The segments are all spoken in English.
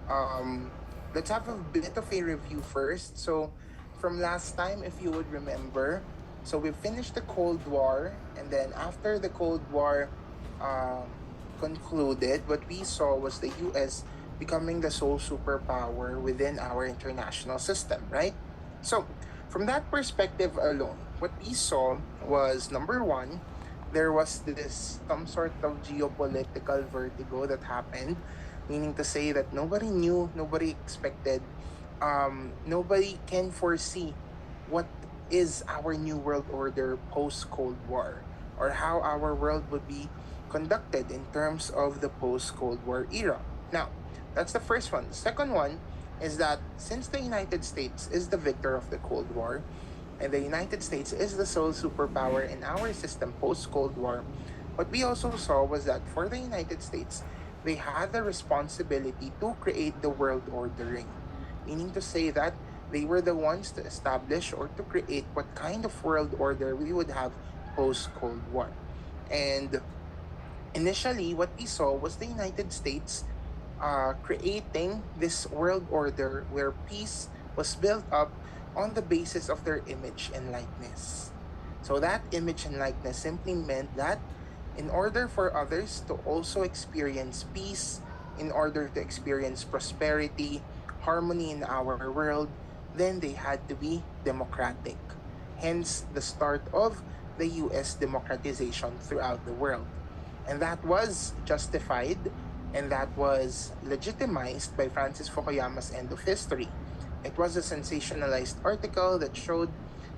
Um, let's have a bit of a review first. So, from last time, if you would remember, so we finished the Cold War, and then after the Cold War concluded, what we saw was the US becoming the sole superpower within our international system, right? So, from that perspective alone, what we saw was number one, there was this some sort of geopolitical vertigo that happened, meaning to say that nobody knew, nobody expected, nobody can foresee what is our new world order post Cold War, or how our world would be conducted in terms of the post Cold War era. Now, that's the first one. The second one is that since the United States is the victor of the Cold War, and the United States is the sole superpower in our system post Cold War, what we also saw was that for the United States, they had the responsibility to create the world ordering, meaning to say that they were the ones to establish or to create what kind of world order we would have post Cold War. And initially, what we saw was the United States creating this world order where peace was built up on the basis of their image and likeness. So, that image and likeness simply meant that in order for others to also experience peace, in order to experience prosperity, harmony in our world, then they had to be democratic. Hence, the start of the US democratization throughout the world. And that was justified and that was legitimized by Francis Fukuyama's End of History. It was a sensationalized article that showed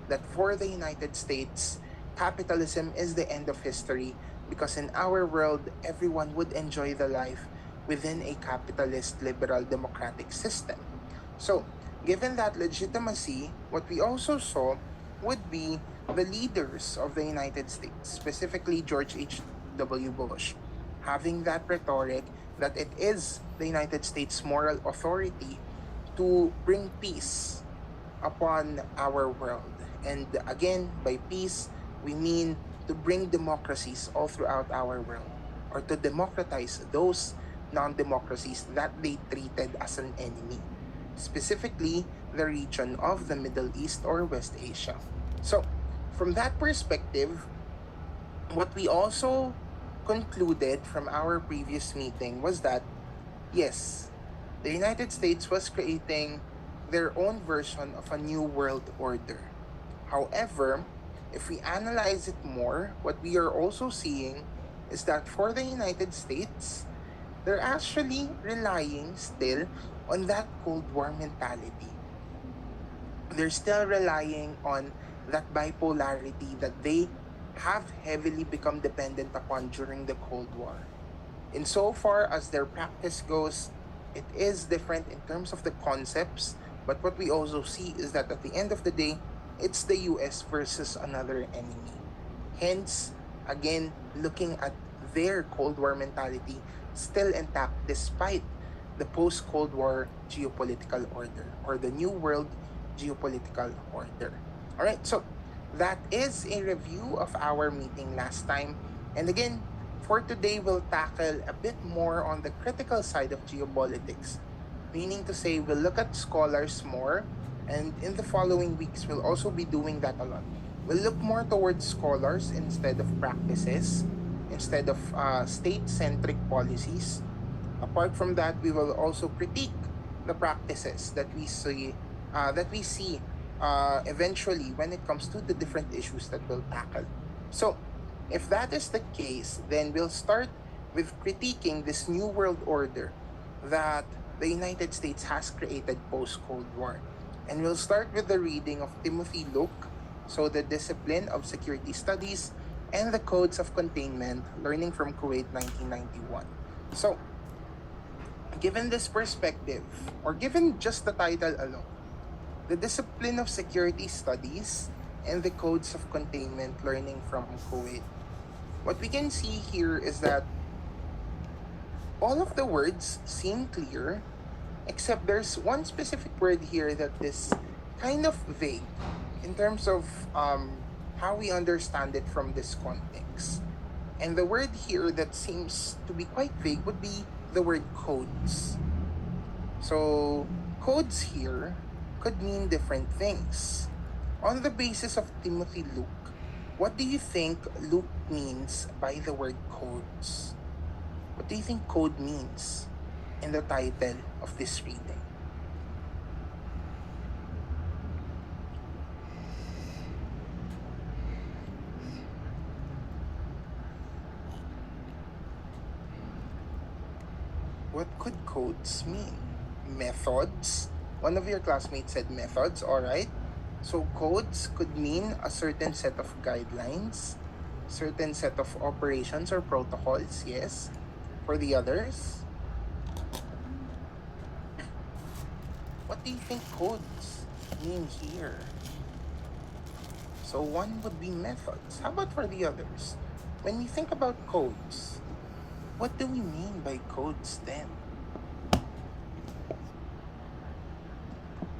that for the United States, capitalism is the end of history because in our world, everyone would enjoy the life within a capitalist, liberal, democratic system. So, given that legitimacy, what we also saw would be the leaders of the United States, specifically George H.W. Bush, having that rhetoric that it is the United States' moral authority to bring peace upon our world. And again, by peace, we mean to bring democracies all throughout our world, or to democratize those non democracies that they treated as an enemy, specifically the region of the Middle East or West Asia. So, from that perspective, what we also concluded from our previous meeting was that, yes, the United States was creating their own version of a new world order. However, if we analyze it more, what we are also seeing is that for the United States, they're actually relying still on that Cold War mentality. They're still relying on that bipolarity that they have heavily become dependent upon during the Cold War. Insofar as their practice goes, it is different in terms of the concepts, but what we also see is that at the end of the day, it's the US versus another enemy. Hence, again, looking at their Cold War mentality still intact despite the post Cold War geopolitical order or the New World geopolitical order. All right, so that is a review of our meeting last time. And again, for today, we'll tackle a bit more on the critical side of geopolitics, meaning to say, we'll look at scholars more, and in the following weeks, we'll also be doing that a lot. We'll look more towards scholars instead of practices, instead of state centric policies. Apart from that, we will also critique the practices that we see eventually when it comes to the different issues that we'll tackle. So, if that is the case, then we'll start with critiquing this new world order that the United States has created post Cold War. And we'll start with the reading of Timothy Luke, so the Discipline of Security Studies and the Codes of Containment, Learning from Kuwait 1991. So, given this perspective, or given just the title alone, the Discipline of Security Studies and the Codes of Containment, Learning from Kuwait, what we can see here is that all of the words seem clear, except there's one specific word here that is kind of vague in terms of how we understand it from this context. And the word here that seems to be quite vague would be the word codes. So, codes here could mean different things. On the basis of Timothy Luke, what do you think Luke means by the word codes? What do you think code means in the title of this reading? What could codes mean? Methods? One of your classmates said methods, alright. So codes could mean a certain set of guidelines, certain set of operations or protocols, yes. For the others, what do you think codes mean here? So one would be methods. How about for the others? When we think about codes, what do we mean by codes then?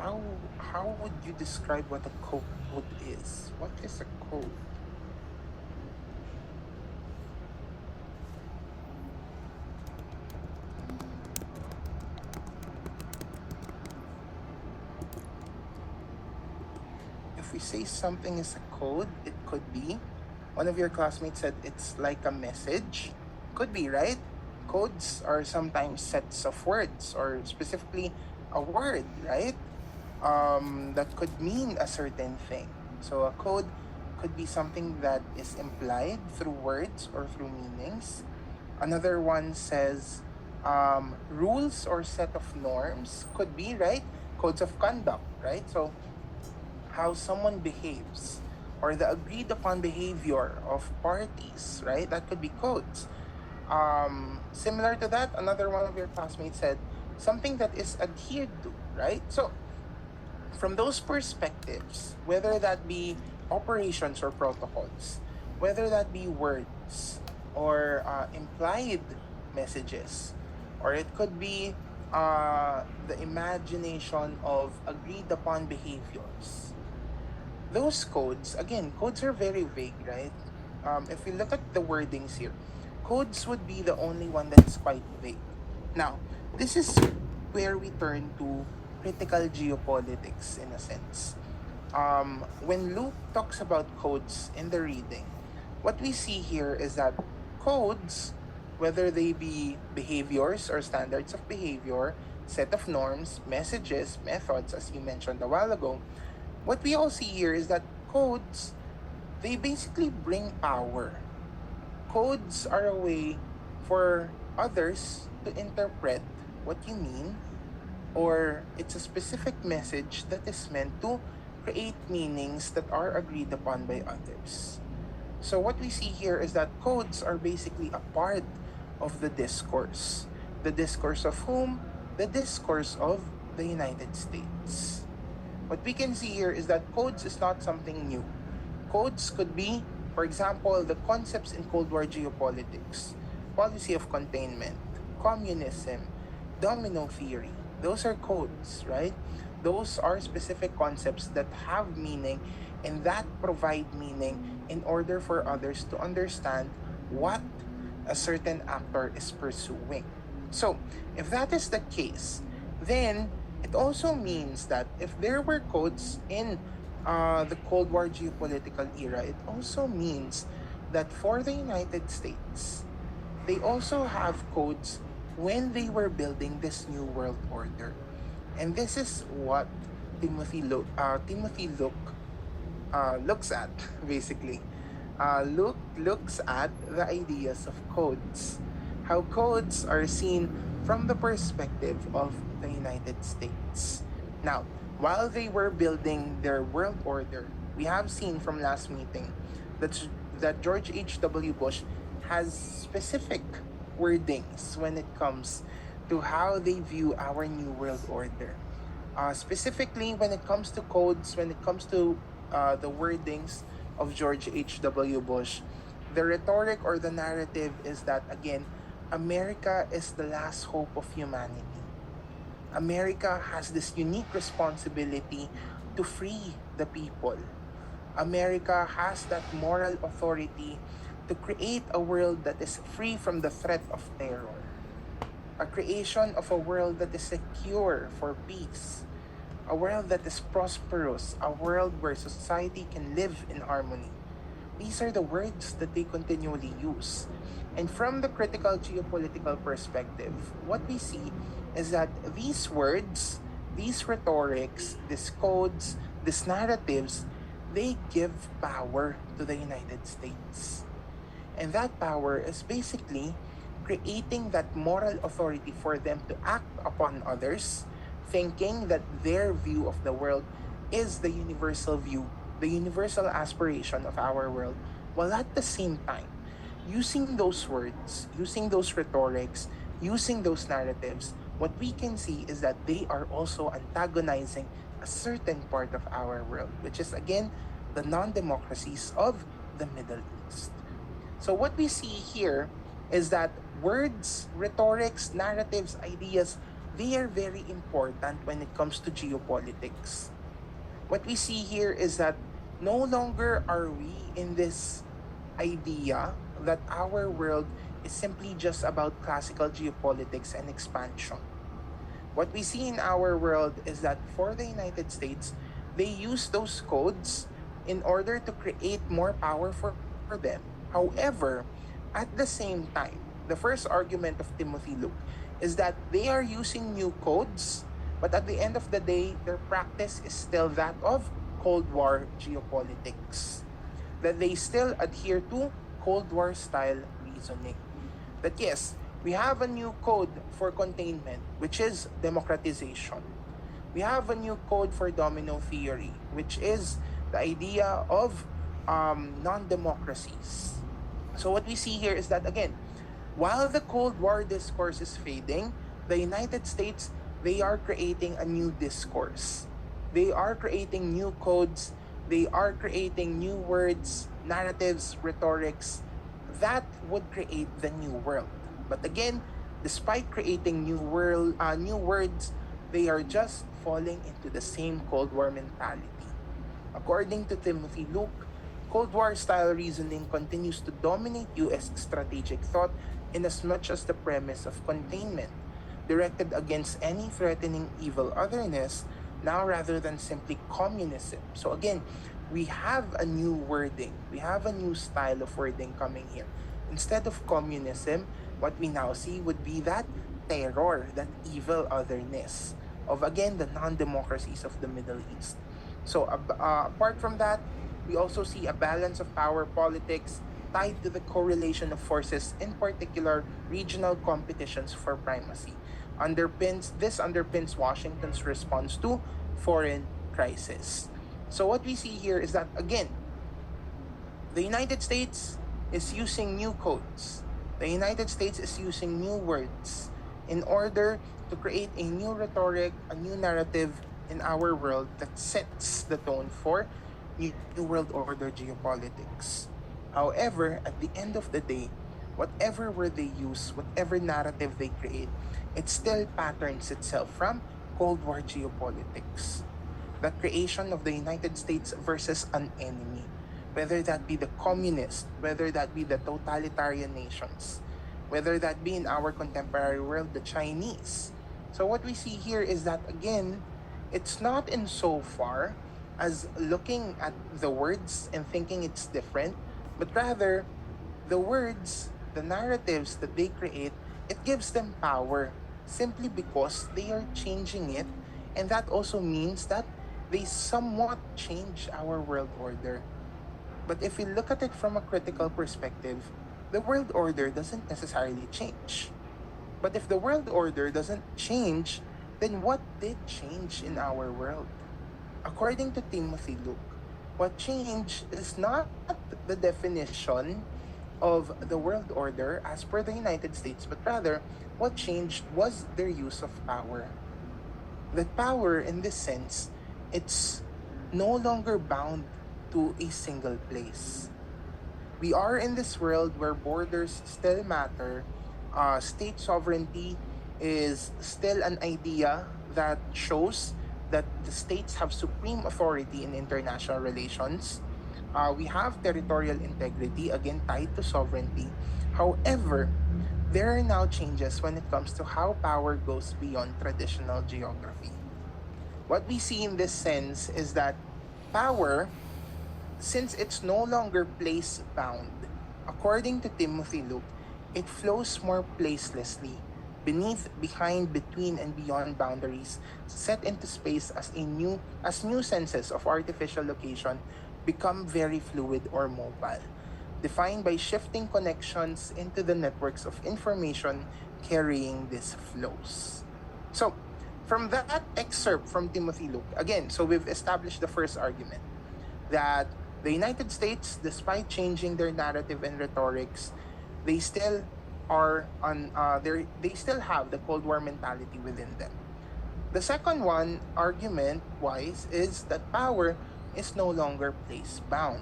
How how would you describe what a code is? What is a code? If we say something is a code, it could be. One of your classmates said it's like a message. Could be, right? Codes are sometimes sets of words or specifically a word, right? That could mean a certain thing. So a code could be something that is implied through words or through meanings. Another one says rules or set of norms could be, right? Codes of conduct, right? So how someone behaves or the agreed upon behavior of parties, right? That could be codes. Similar to that, another one of your classmates said something that is adhered to, right? So from those perspectives, whether that be operations or protocols, whether that be words or implied messages, or it could be the imagination of agreed upon behaviors. Those codes, again, codes are very vague, right? If we look at the wordings here, codes would be the only one that's quite vague. Now, this is where we turn to critical geopolitics in a sense. When Luke talks about codes in the reading, what we see here is that codes, whether they be behaviors or standards of behavior, set of norms, messages, methods, as you mentioned a while ago, what we all see here is that codes, they basically bring power. Codes are a way for others to interpret what you mean, or it's a specific message that is meant to create meanings that are agreed upon by others. So what we see here is that codes are basically a part of the discourse. The discourse of whom? The discourse of the United States. What we can see here is that codes is not something new. Codes could be, for example, the concepts in Cold War geopolitics, policy of containment, communism, domino theory. Those are codes, right? Those are specific concepts that have meaning and that provide meaning in order for others to understand what a certain actor is pursuing. So, if that is the case, then it also means that if there were codes in the Cold War geopolitical era, it also means that for the United States, they also have codes when they were building this new world order. And this is what Timothy looks at, basically. Luke looks at the ideas of codes, how codes are seen from the perspective of the United States. Now, while they were building their world order, we have seen from last meeting that, that George H.W. Bush has specific wordings when it comes to how they view our new world order. Specifically, when it comes to codes, when it comes to the wordings of George H.W. Bush, the rhetoric or the narrative is that, again, America is the last hope of humanity. America has this unique responsibility to free the people. America has that moral authority to create a world that is free from the threat of terror. a creation of a world that is secure for peace, a world that is prosperous, a world where society can live in harmony. These are the words that they continually use. And from the critical geopolitical perspective, what we see is that these words, these rhetorics, these codes, these narratives, they give power to the United States. And that power is basically creating that moral authority for them to act upon others, thinking that their view of the world is the universal view, the universal aspiration of our world, while at the same time, using those words, using those rhetorics, using those narratives, what we can see is that they are also antagonizing a certain part of our world, which is again the non democracies of the Middle East. So, what we see here is that words, rhetorics, narratives, ideas, they are very important when it comes to geopolitics. What we see here is that no longer are we in this idea that our world is simply just about classical geopolitics and expansion. What we see in our world is that for the United States, they use those codes in order to create more power for them. However, at the same time, the first argument of Timothy Luke is that they are using new codes, but at the end of the day, their practice is still that of Cold War geopolitics. That they still adhere to Cold War style reasoning. That yes, we have a new code for containment, which is democratization. We have a new code for domino theory, which is the idea of non-democracies. So what we see here is that again, while the Cold War discourse is fading, the United States, they are creating a new discourse. They are creating new codes. They are creating new words, narratives, rhetorics that would create the new world. But again, despite creating new words, they are just falling into the same Cold War mentality. According to Timothy Luke, Cold War style reasoning continues to dominate US strategic thought in as much as the premise of containment, directed against any threatening evil otherness, now rather than simply communism. So again, we have a new wording, we have a new style of wording coming here. Instead of communism, what we now see would be that terror, that evil otherness of again the non-democracies of the Middle East. So apart from that, we also see a balance of power politics tied to the correlation of forces, in particular regional competitions for primacy. This underpins Washington's response to foreign crisis. So what we see here is that again, the United States is using new codes. The United States is using new words in order to create a new rhetoric, a new narrative in our world that sets the tone for New World Order geopolitics. However, at the end of the day, whatever word they use, whatever narrative they create, it still patterns itself from Cold War geopolitics. The creation of the United States versus an enemy, whether that be the communist, whether that be the totalitarian nations, whether that be in our contemporary world, the Chinese. So what we see here is that again, it's not in so far as looking at the words and thinking it's different, but rather the words, the narratives that they create, it gives them power simply because they are changing it, and that also means that they somewhat change our world order. But if we look at it from a critical perspective, the world order doesn't necessarily change. But if the world order doesn't change, then what did change in our world? According to Timothy Luke, what changed is not the definition of the world order as per the United States, but rather what changed was their use of power. That power, in this sense, it's no longer bound to a single place. We are in this world where borders still matter. State sovereignty is still an idea that shows that the states have supreme authority in international relations. We have territorial integrity, again tied to sovereignty. However, there are now changes when it comes to how power goes beyond traditional geography. What we see in this sense is that power, since it's no longer place bound, according to Timothy Luke, it flows more placelessly, beneath, behind, between, and beyond boundaries set into space as new senses of artificial location become very fluid or mobile, defined by shifting connections into the networks of information carrying these flows. So, from that excerpt from Timothy Luke, again, so we've established the first argument that the United States, despite changing their narrative and rhetorics, they still they still have the Cold War mentality within them. The second one, argument wise, is that power is no longer place bound.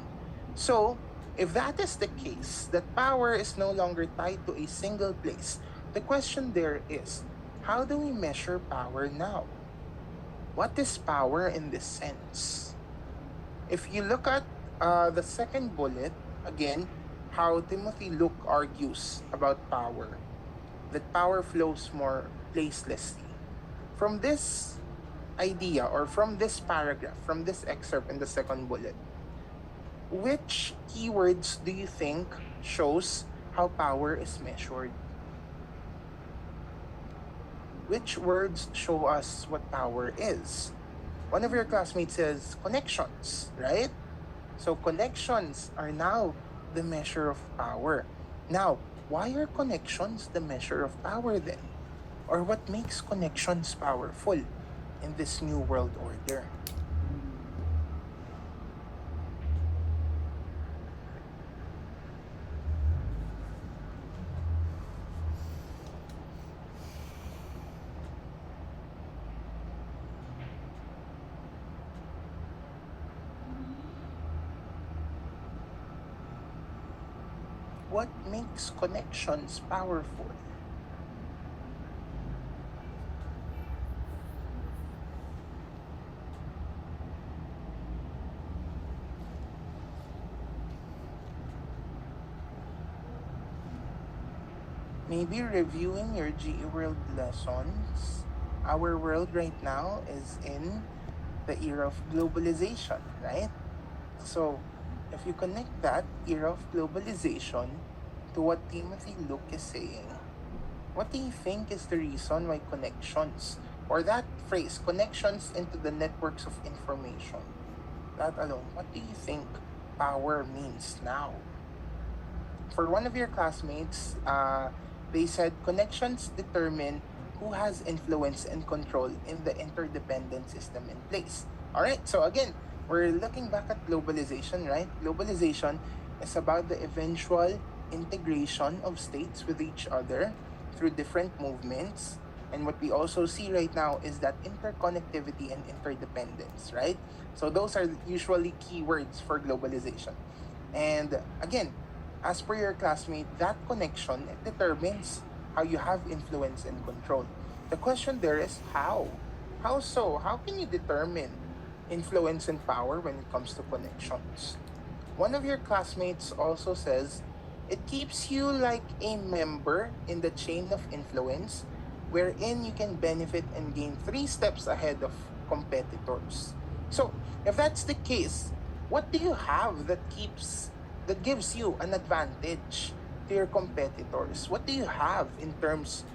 So, if that is the case, that power is no longer tied to a single place, the question there is, how do we measure power now? What is power in this sense? If you look at the second bullet, again, how Timothy Luke argues about power, that power flows more placelessly. From this idea, or from this paragraph, from this excerpt in the second bullet, which keywords do you think shows how power is measured? Which words show us what power is? One of your classmates says connections, right? So connections are now the measure of power. Now, why are connections the measure of power then? Or what makes connections powerful in this new world order? What makes connections powerful? Maybe reviewing your GE World lessons. Our world right now is in the era of globalization, right? So, if you connect that era of globalization to what Timothy Luke is saying, what do you think is the reason why connections, or that phrase, connections into the networks of information, that alone, what do you think power means now? For one of your classmates, they said connections determine who has influence and control in the interdependent system in place. All right, so again, we're looking back at globalization, right? Globalization is about the eventual integration of states with each other through different movements. And what we also see right now is that interconnectivity and interdependence, right? So those are usually keywords for globalization. And again, as per your classmate, that connection, it determines how you have influence and control. The question there is how? How so? How can you determine influence and power when it comes to connections? One of your classmates also says, it keeps you like a member in the chain of influence wherein you can benefit and gain 3 steps ahead of competitors. So, if that's the case, what do you have that gives you an advantage to your competitors? What do you have in terms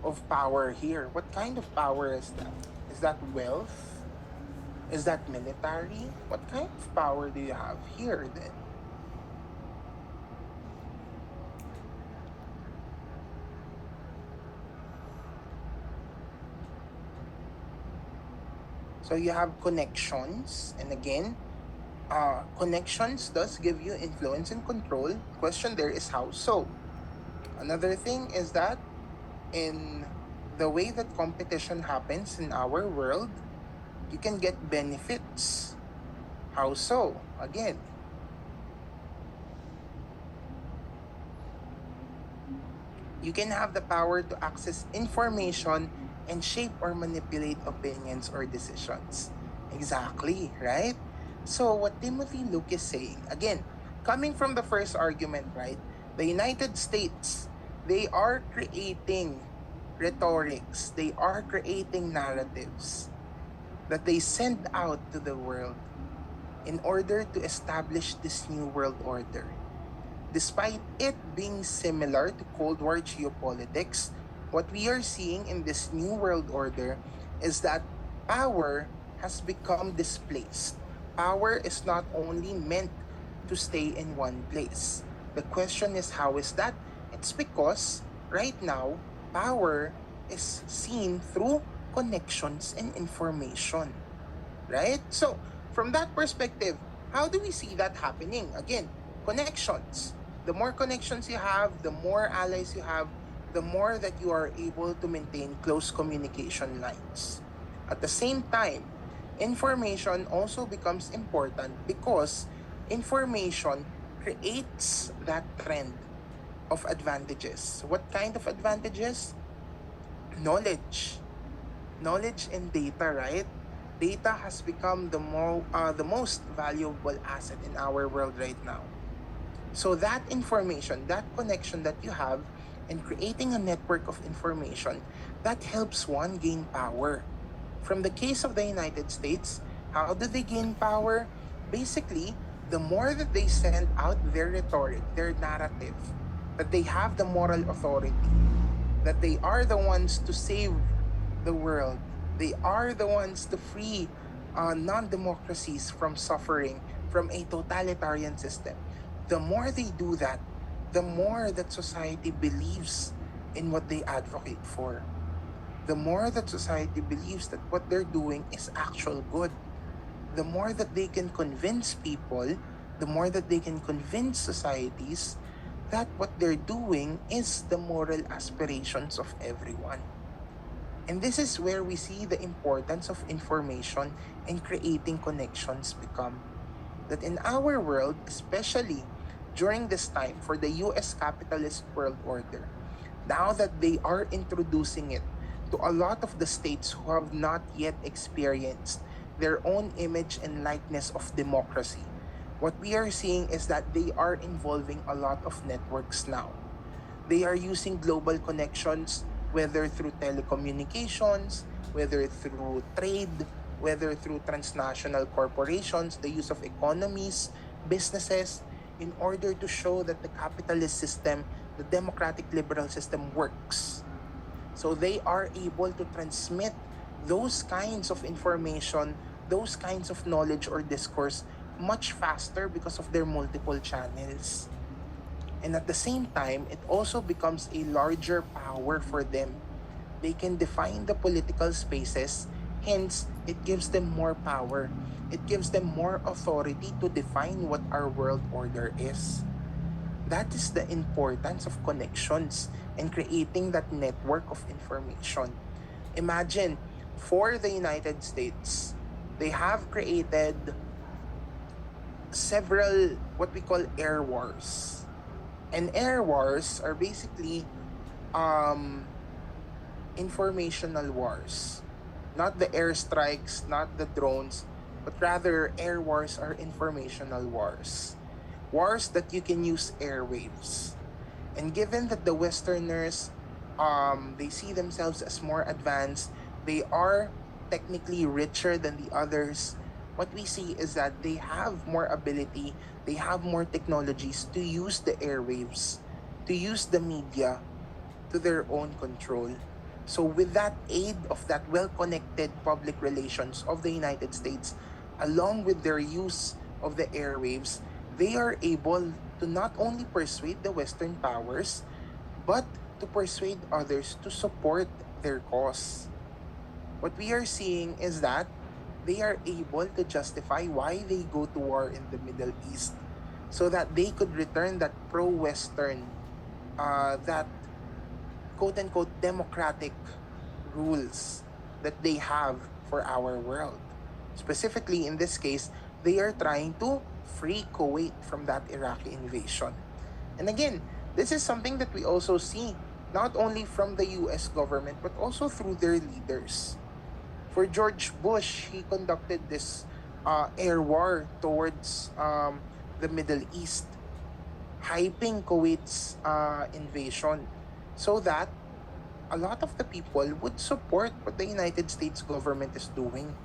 of power here? What kind of power is that? Is that wealth? Is that military? What kind of power do you have here then? So you have connections, and again, connections does give you influence and control. Question there is how so? Another thing is that in the way that competition happens in our world, you can get benefits. How so? Again, you can have the power to access information and shape or manipulate opinions or decisions. Exactly, right? So, what Timothy Luke is saying, again, coming from the first argument, right? The United States They are creating rhetorics, they are creating narratives that they send out to the world in order to establish this new world order. Despite it being similar to Cold War geopolitics, what we are seeing in this new world order is that power has become displaced. Power is not only meant to stay in one place. The question is, how is that? It's because right now, power is seen through connections and information, right? So, from that perspective, how do we see that happening? Again, connections. The more connections you have, the more allies you have, the more that you are able to maintain close communication lines. At the same time, information also becomes important because information creates that trend of advantages. What kind of advantages? Knowledge. Knowledge and data, right? Data has become the most valuable asset in our world right now. So that information, that connection that you have, and creating a network of information, that helps one gain power. From the case of the United States, how do they gain power? Basically, the more that they send out their rhetoric, their narrative, that they have the moral authority, that they are the ones to save the world, they are the ones to free non democracies from suffering from a totalitarian system. The more they do that, the more that society believes in what they advocate for. The more that society believes that what they're doing is actual good. The more that they can convince people, the more that they can convince societies that what they're doing is the moral aspirations of everyone. And this is where we see the importance of information and creating connections become. That in our world, especially during this time for the US capitalist world order, now that they are introducing it to a lot of the states who have not yet experienced their own image and likeness of democracy, what we are seeing is that they are involving a lot of networks now. They are using global connections, whether through telecommunications, whether through trade, whether through transnational corporations, the use of economies, businesses, in order to show that the capitalist system, the democratic liberal system works. So they are able to transmit those kinds of information, those kinds of knowledge or discourse much faster because of their multiple channels. And at the same time, it also becomes a larger power for them. They can define the political spaces, hence, it gives them more power. It gives them more authority to define what our world order is. That is the importance of connections and creating that network of information. Imagine, for the United States, they have created several what we call air wars. And air wars are basically um, informational wars. Not the airstrikes, not the drones, but rather air wars are informational wars. Wars that you can use airwaves. And given that the Westerners, they see themselves as more advanced, they are technically richer than the others. What we see is that they have more ability, they have more technologies to use the airwaves, to use the media to their own control. So, with that aid of that well connected public relations of the United States, along with their use of the airwaves, they are able to not only persuade the Western powers, but to persuade others to support their cause. What we are seeing is that they are able to justify why they go to war in the Middle East so that they could return that pro Western, that quote unquote democratic rules that they have for our world. Specifically, in this case, they are trying to free Kuwait from that Iraqi invasion. And again, this is something that we also see not only from the US government but also through their leaders. For George Bush, he conducted this air war towards the Middle East, hyping Kuwait's invasion. so that a lot of the people would support what the United States government is doing.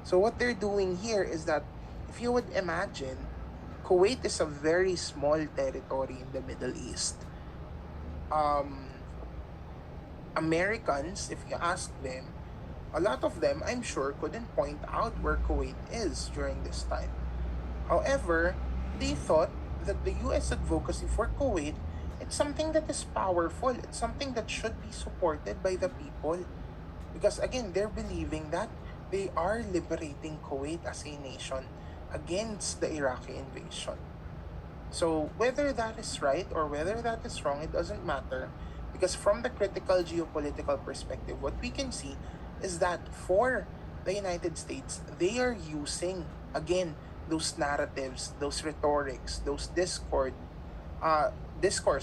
So what they're doing here is that, if you would imagine, Kuwait is a very small territory in the Middle East. Um, Americans, if you ask them, a lot of them, I'm sure, couldn't point out where Kuwait is during this time. However, they thought that the US advocacy for Kuwait, it's something that is powerful. It's something that should be supported by the people. Because again, they're believing that they are liberating Kuwait as a nation against the Iraqi invasion. So whether that is right or whether that is wrong, it doesn't matter. Because from the critical geopolitical perspective, what we can see is that for the United States, they are using, again, those narratives, those rhetorics, those discourse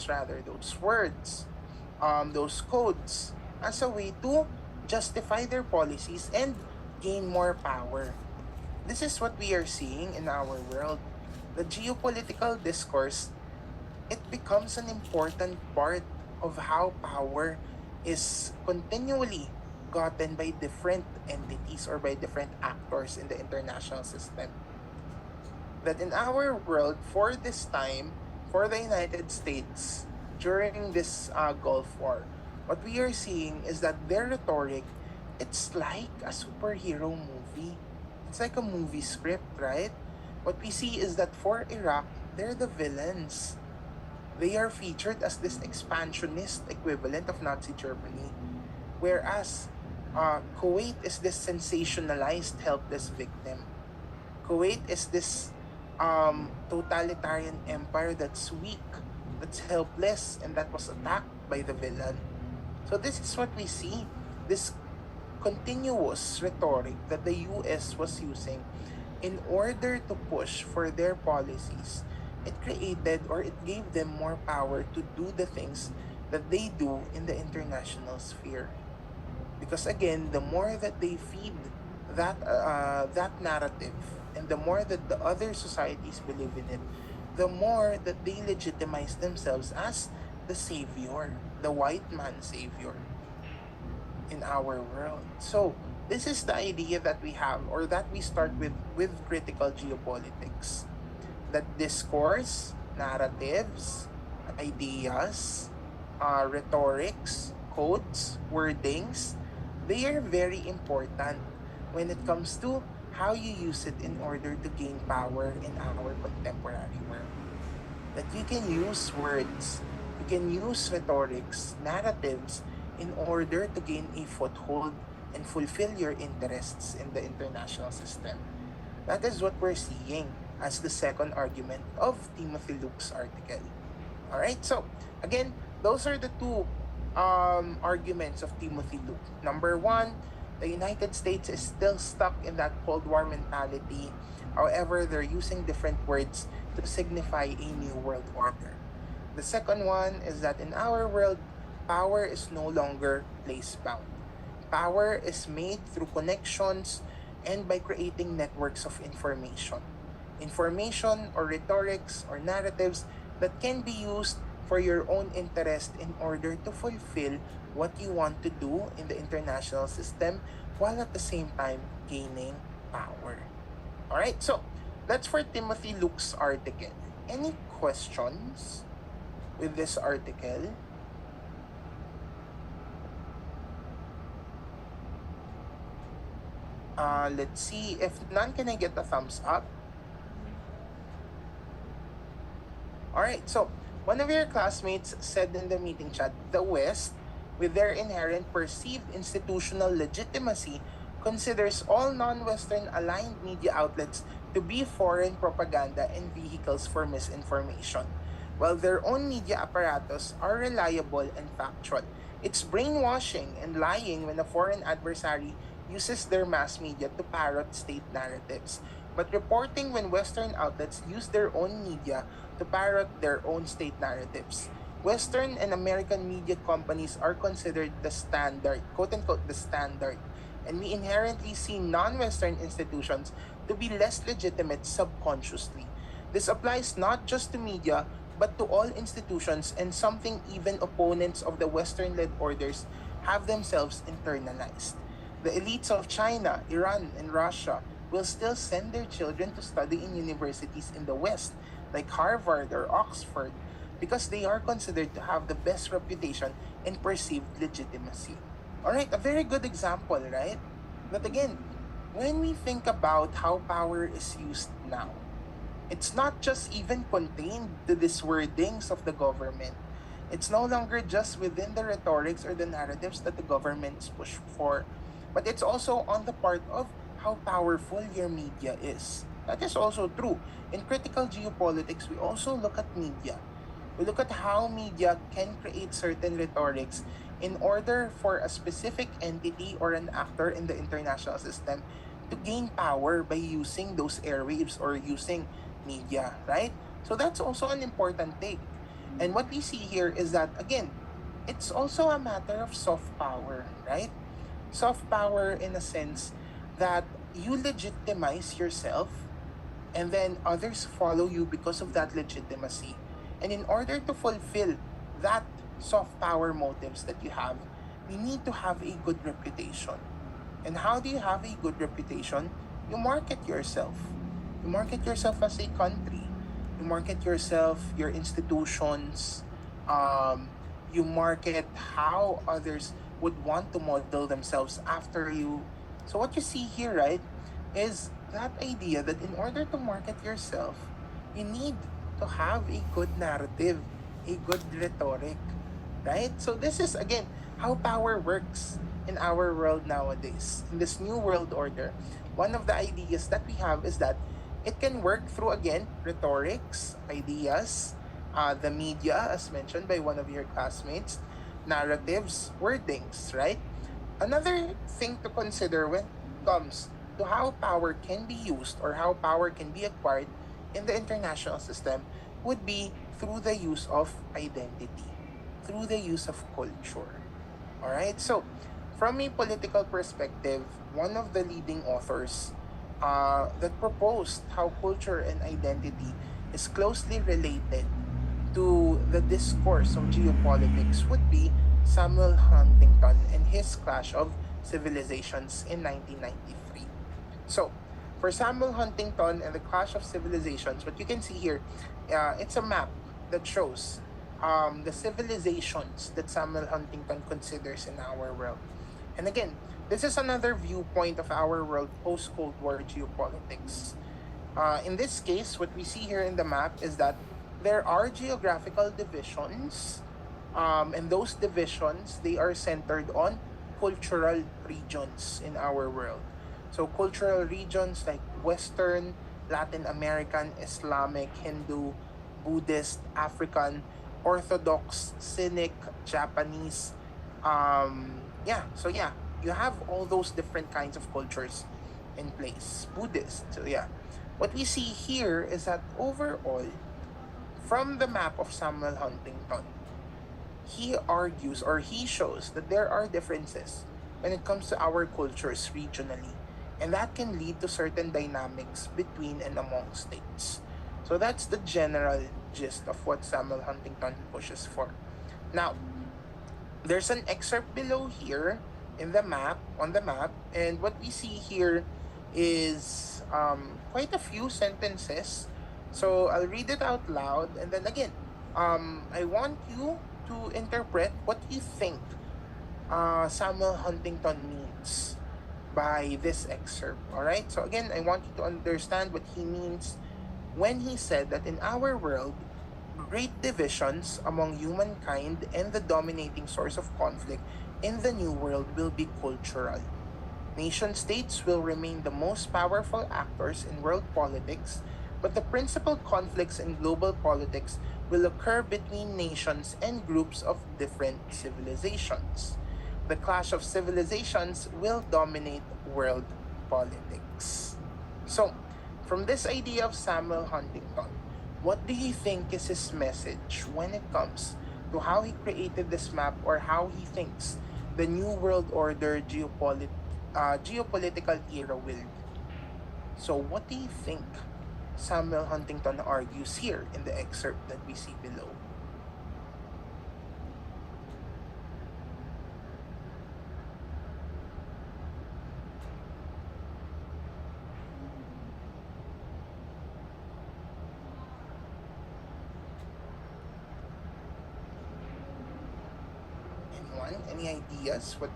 rather, those words, those codes, as a way to justify their policies and gain more power. This is what we are seeing in our world. The geopolitical discourse, it becomes an important part of how power is continually gotten by different entities or by different actors in the international system. That in our world, for this time, for the United States, during this Gulf War, what we are seeing is that their rhetoric, it's like a superhero movie. It's like a movie script, right? What we see is that for Iraq, they're the villains. They are featured as this expansionist equivalent of Nazi Germany, whereas Kuwait is this sensationalized helpless victim. Kuwait is this totalitarian empire that's weak, that's helpless, and that was attacked by the villain. So this is what we see, this continuous rhetoric that the US was using in order to push for their policies. It created, or it gave them more power to do the things that they do in the international sphere. Because again, the more that they feed that narrative, and the more that the other societies believe in it, the more that they legitimize themselves as the savior, the white man savior in our world. So this is the idea that we have, or that we start with critical geopolitics. That discourse, narratives, ideas, rhetorics, codes, wordings, they are very important when it comes to how you use it in order to gain power in our contemporary world. That you can use words, you can use rhetorics, narratives in order to gain a foothold and fulfill your interests in the international system. That is what we're seeing as the second argument of Timothy Luke's article. All right, so again, those are the two arguments of Timothy Luke. Number one, the United States is still stuck in that Cold War mentality. However, they're using different words to signify a new world order. The second one is that in our world, power is no longer place bound. Power is made through connections and by creating networks of information. Information or rhetorics or narratives that can be used for your own interest in order to fulfill what you want to do in the international system, while at the same time gaining power. All right, so that's for Timothy Luke's article. Any questions with this article? Let's see. If none, can I get a thumbs up? Alright, so one of your classmates said in the meeting chat, the West, with their inherent perceived institutional legitimacy, considers all non-Western aligned media outlets to be foreign propaganda and vehicles for misinformation, while their own media apparatus are reliable and factual. It's brainwashing and lying when a foreign adversary uses their mass media to parrot state narratives, but reporting when Western outlets use their own media to parrot their own state narratives. Western and American media companies are considered the standard, quote unquote, the standard, and we inherently see non Western institutions to be less legitimate subconsciously. This applies not just to media, but to all institutions, and something even opponents of the Western led orders have themselves internalized. The elites of China, Iran, and Russia will still send their children to study in universities in the West, like Harvard or Oxford, because they are considered to have the best reputation and perceived legitimacy. Alright, a very good example, right? But again, when we think about how power is used now, it's not just even contained to these wordings of the government. It's no longer just within the rhetorics or the narratives that the governments push for, but it's also on the part of how powerful your media is. That is also true. In critical geopolitics, we also look at media. We look at how media can create certain rhetorics in order for a specific entity or an actor in the international system to gain power by using those airwaves or using media, right? So that's also an important take. And what we see here is that, again, it's also a matter of soft power, right? Soft power in a sense that you legitimize yourself and then others follow you because of that legitimacy. And in order to fulfill that soft power motives that you have, you need to have a good reputation. And how do you have a good reputation? You market yourself. You market yourself as a country. You market yourself, your institutions. Um, you market how others would want to model themselves after you. So what you see here, right, is that idea that in order to market yourself, you need to have a good narrative, a good rhetoric, right? So this is again how power works in our world nowadays. In this new world order, one of the ideas that we have is that it can work through again rhetorics, ideas, the media, as mentioned by one of your classmates, narratives, wordings, right? Another thing to consider when it comes to how power can be used or how power can be acquired in the international system would be through the use of identity, through the use of culture. All right. So, from a political perspective, one of the leading authors that proposed how culture and identity is closely related to the discourse of geopolitics would be Samuel Huntington and his Clash of Civilizations in 1993. So, for Samuel Huntington and the Clash of Civilizations, what you can see here, it's a map that shows the civilizations that Samuel Huntington considers in our world. And again, this is another viewpoint of our world post Cold War geopolitics. In this case, what we see here in the map is that there are geographical divisions, and those divisions they are centered on cultural regions in our world. So cultural regions like Western, Latin American, Islamic, Hindu, Buddhist, African, Orthodox, Cynic, Japanese. Yeah, you have all those different kinds of cultures in place. Buddhist. So yeah. What we see here is that overall, from the map of Samuel Huntington, he argues or he shows that there are differences when it comes to our cultures regionally, and that can lead to certain dynamics between and among states. So that's the general gist of what Samuel Huntington pushes for. Now, there's an excerpt below here in the map, on the map, and what we see here is quite a few sentences. So I'll read it out loud, and then again, I want you to interpret what you think Samuel Huntington means by this excerpt. All right. So again, I want you to understand what he means when he said that in our world, great divisions among humankind and the dominating source of conflict in the new world will be cultural. Nation states will remain the most powerful actors in world politics, but the principal conflicts in global politics will occur between nations and groups of different civilizations. The clash of civilizations will dominate world politics. So, from this idea of Samuel Huntington, what do you think is his message when it comes to how he created this map or how he thinks the New World Order geopolitical era will be? So, what do you think? Samuel Huntington argues here in the excerpt that we see below. Anyone? Any ideas what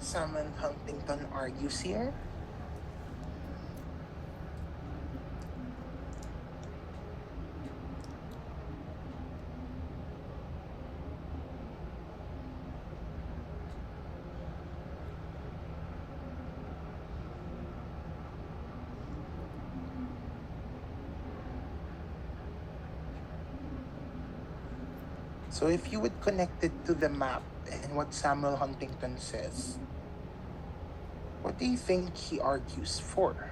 Samuel Huntington argues here? So if you would connect it to the map and what Samuel Huntington says, what do you think he argues for?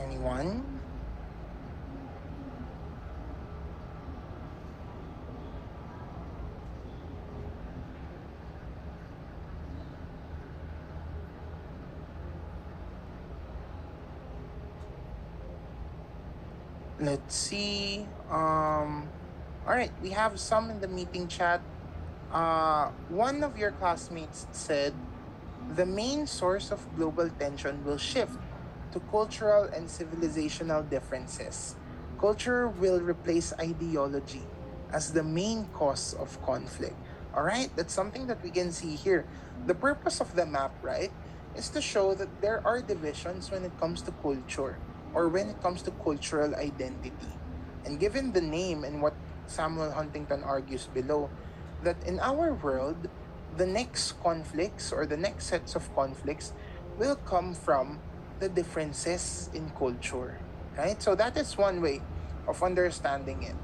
Anyone? Let's see. All right, we have some in the meeting chat. One of your classmates said the main source of global tension will shift to cultural and civilizational differences. Culture will replace ideology as the main cause of conflict. All right, that's something that we can see here. The purpose of the map, right, is to show that there are divisions when it comes to culture or when it comes to cultural identity. And given the name and what Samuel Huntington argues below, that in our world, the next conflicts or the next sets of conflicts will come from the differences in culture, right? So that is one way of understanding it.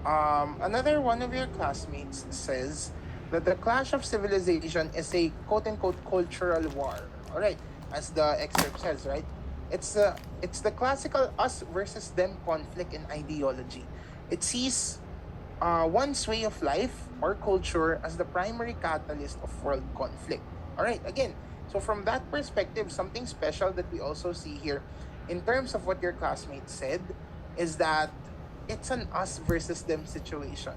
Another one of your classmates says that the clash of civilization is a quote-unquote cultural war. All right, as the excerpt says, right? It's the classical us versus them conflict in ideology. It sees one's way of life or culture as the primary catalyst of world conflict. All right, again, so from that perspective, something special that we also see here in terms of what your classmates said is that it's an us versus them situation.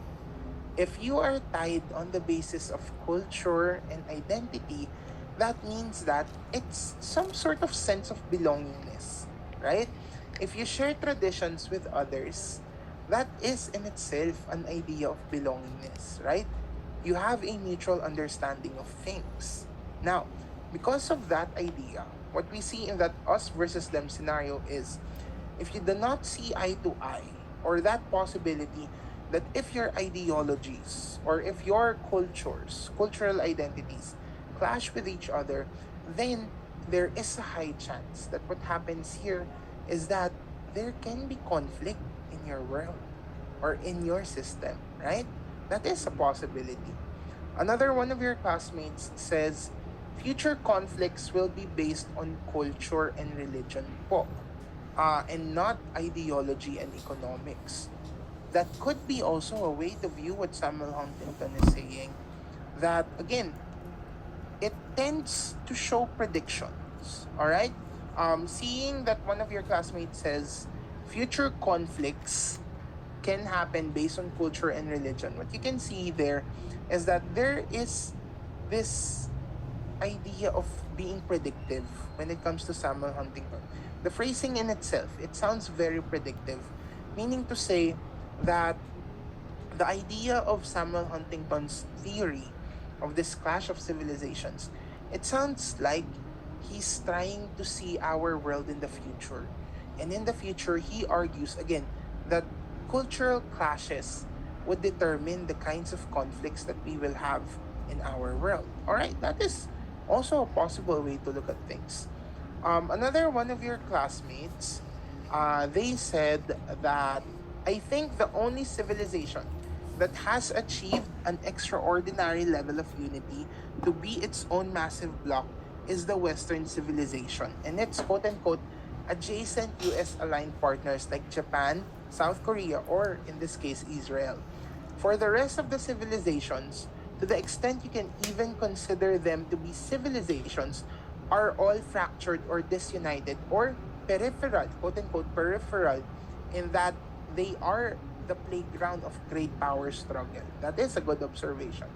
If you are tied on the basis of culture and identity, that means that it's some sort of sense of belongingness, right? If you share traditions with others, that is in itself an idea of belongingness, right? You have a mutual understanding of things. Now, because of that idea, what we see in that us versus them scenario is if you do not see eye to eye, or that possibility that if your ideologies or if your cultures, cultural identities clash with each other, then there is a high chance that what happens here is that there can be conflict in your world or in your system, right? That is a possibility. Another one of your classmates says, future conflicts will be based on culture and religion po, and not ideology and economics. That could be also a way to view what Samuel Huntington is saying, that again, it tends to show predictions, all right? Seeing that one of your classmates says future conflicts can happen based on culture and religion, what you can see there is that there is this idea of being predictive when it comes to Samuel Huntington. The phrasing in itself, it sounds very predictive, meaning to say that the idea of Samuel Huntington's theory of this clash of civilizations, it sounds like he's trying to see our world in the future. And in the future, he argues again that cultural clashes would determine the kinds of conflicts that we will have in our world. All right, that is also a possible way to look at things. Another one of your classmates, they said that I think the only civilization that has achieved an extraordinary level of unity to be its own massive bloc is the Western civilization and its quote unquote adjacent US aligned partners like Japan, South Korea, or in this case, Israel. For the rest of the civilizations, to the extent you can even consider them to be civilizations, are all fractured or disunited or peripheral, quote unquote, peripheral, in that they are the playground of great power struggle. That is a good observation.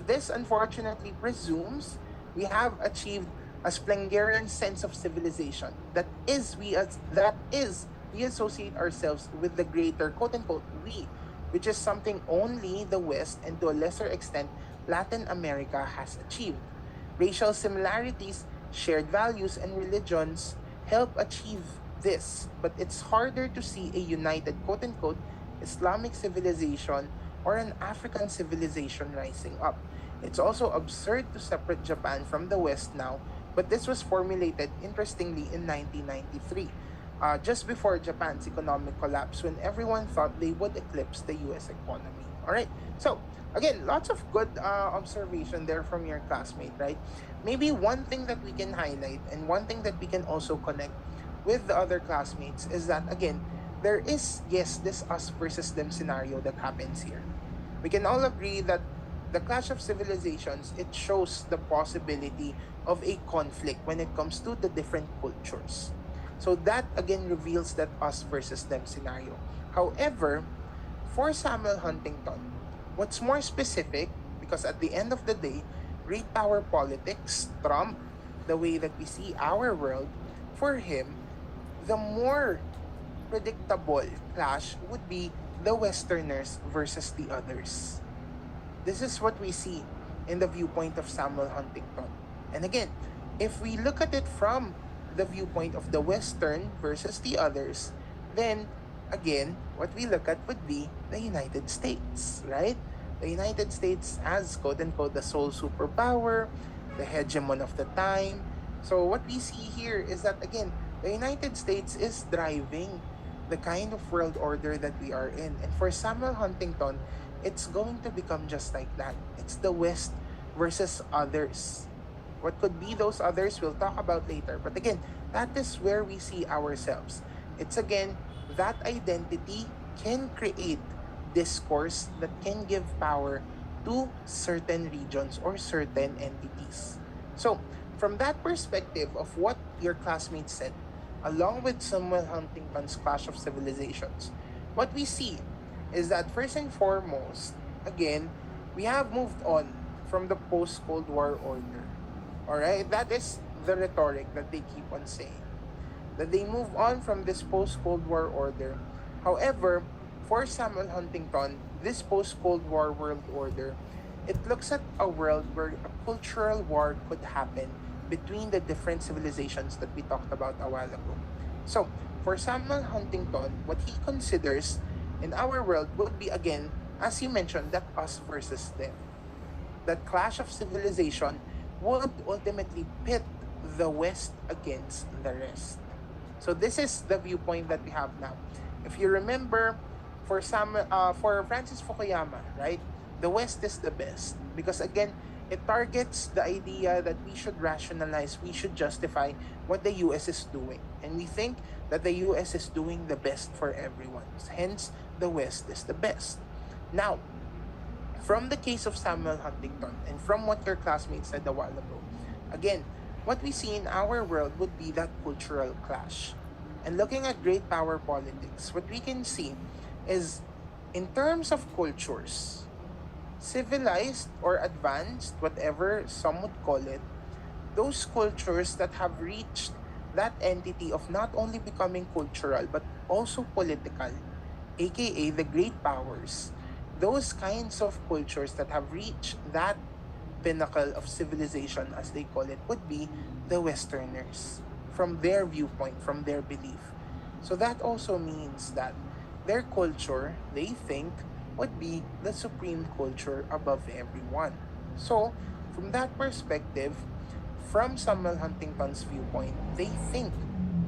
This unfortunately presumes we have achieved a Splengerian sense of civilization. That is we associate ourselves with the greater quote unquote we, which is something only the West and to a lesser extent Latin America has achieved. Racial similarities, shared values, and religions help achieve this, but it's harder to see a united quote unquote Islamic civilization or an African civilization rising up. It's also absurd to separate Japan from the West now, but this was formulated interestingly in 1993, just before Japan's economic collapse when everyone thought they would eclipse the US economy. All right, so again, lots of good observation there from your classmate, right? Maybe one thing that we can highlight and one thing that we can also connect with the other classmates is that, again, there is, yes, this us versus them scenario that happens here. We can all agree that the clash of civilizations, it shows the possibility of a conflict when it comes to the different cultures. So that again reveals that us versus them scenario. However, for Samuel Huntington, what's more specific, because at the end of the day, great power politics trump the way that we see our world, for him, the more predictable clash would be the Westerners versus the others. This is what we see in the viewpoint of Samuel Huntington. And again, if we look at it from the viewpoint of the Western versus the others, then again, what we look at would be the United States, right? The United States as quote unquote the sole superpower, the hegemon of the time. So what we see here is that again, the United States is driving the kind of world order that we are in. And for Samuel Huntington, it's going to become just like that. It's the West versus others. What could be those others, we'll talk about later. But again, that is where we see ourselves. It's again, that identity can create discourse that can give power to certain regions or certain entities. So, from that perspective of what your classmates said, along with Samuel Huntington's Clash of Civilizations, what we see is that first and foremost, again, we have moved on from the post Cold War order. Alright? That is the rhetoric that they keep on saying. That they move on from this post Cold War order. However, for Samuel Huntington, this post Cold War world order, it looks at a world where a cultural war could happen between the different civilizations that we talked about a while ago. So, for Samuel Huntington, what he considers in our world would be again, as you mentioned, that us versus them. That clash of civilization would ultimately pit the West against the rest. So this is the viewpoint that we have now. If you remember, for Francis Fukuyama, right, the West is the best because again, it targets the idea that we should rationalize, we should justify what the US is doing, and we think that the US is doing the best for everyone. Hence, the West is the best. Now, from the case of Samuel Huntington and from what your classmates said a while ago, again, what we see in our world would be that cultural clash. And looking at great power politics, what we can see is in terms of cultures, civilized or advanced, whatever some would call it, those cultures that have reached that entity of not only becoming cultural but also political, aka the great powers, those kinds of cultures that have reached that pinnacle of civilization, as they call it, would be the Westerners, from their viewpoint, from their belief. So that also means that their culture, they think, would be the supreme culture above everyone. So, from that perspective, from Samuel Huntington's viewpoint, they think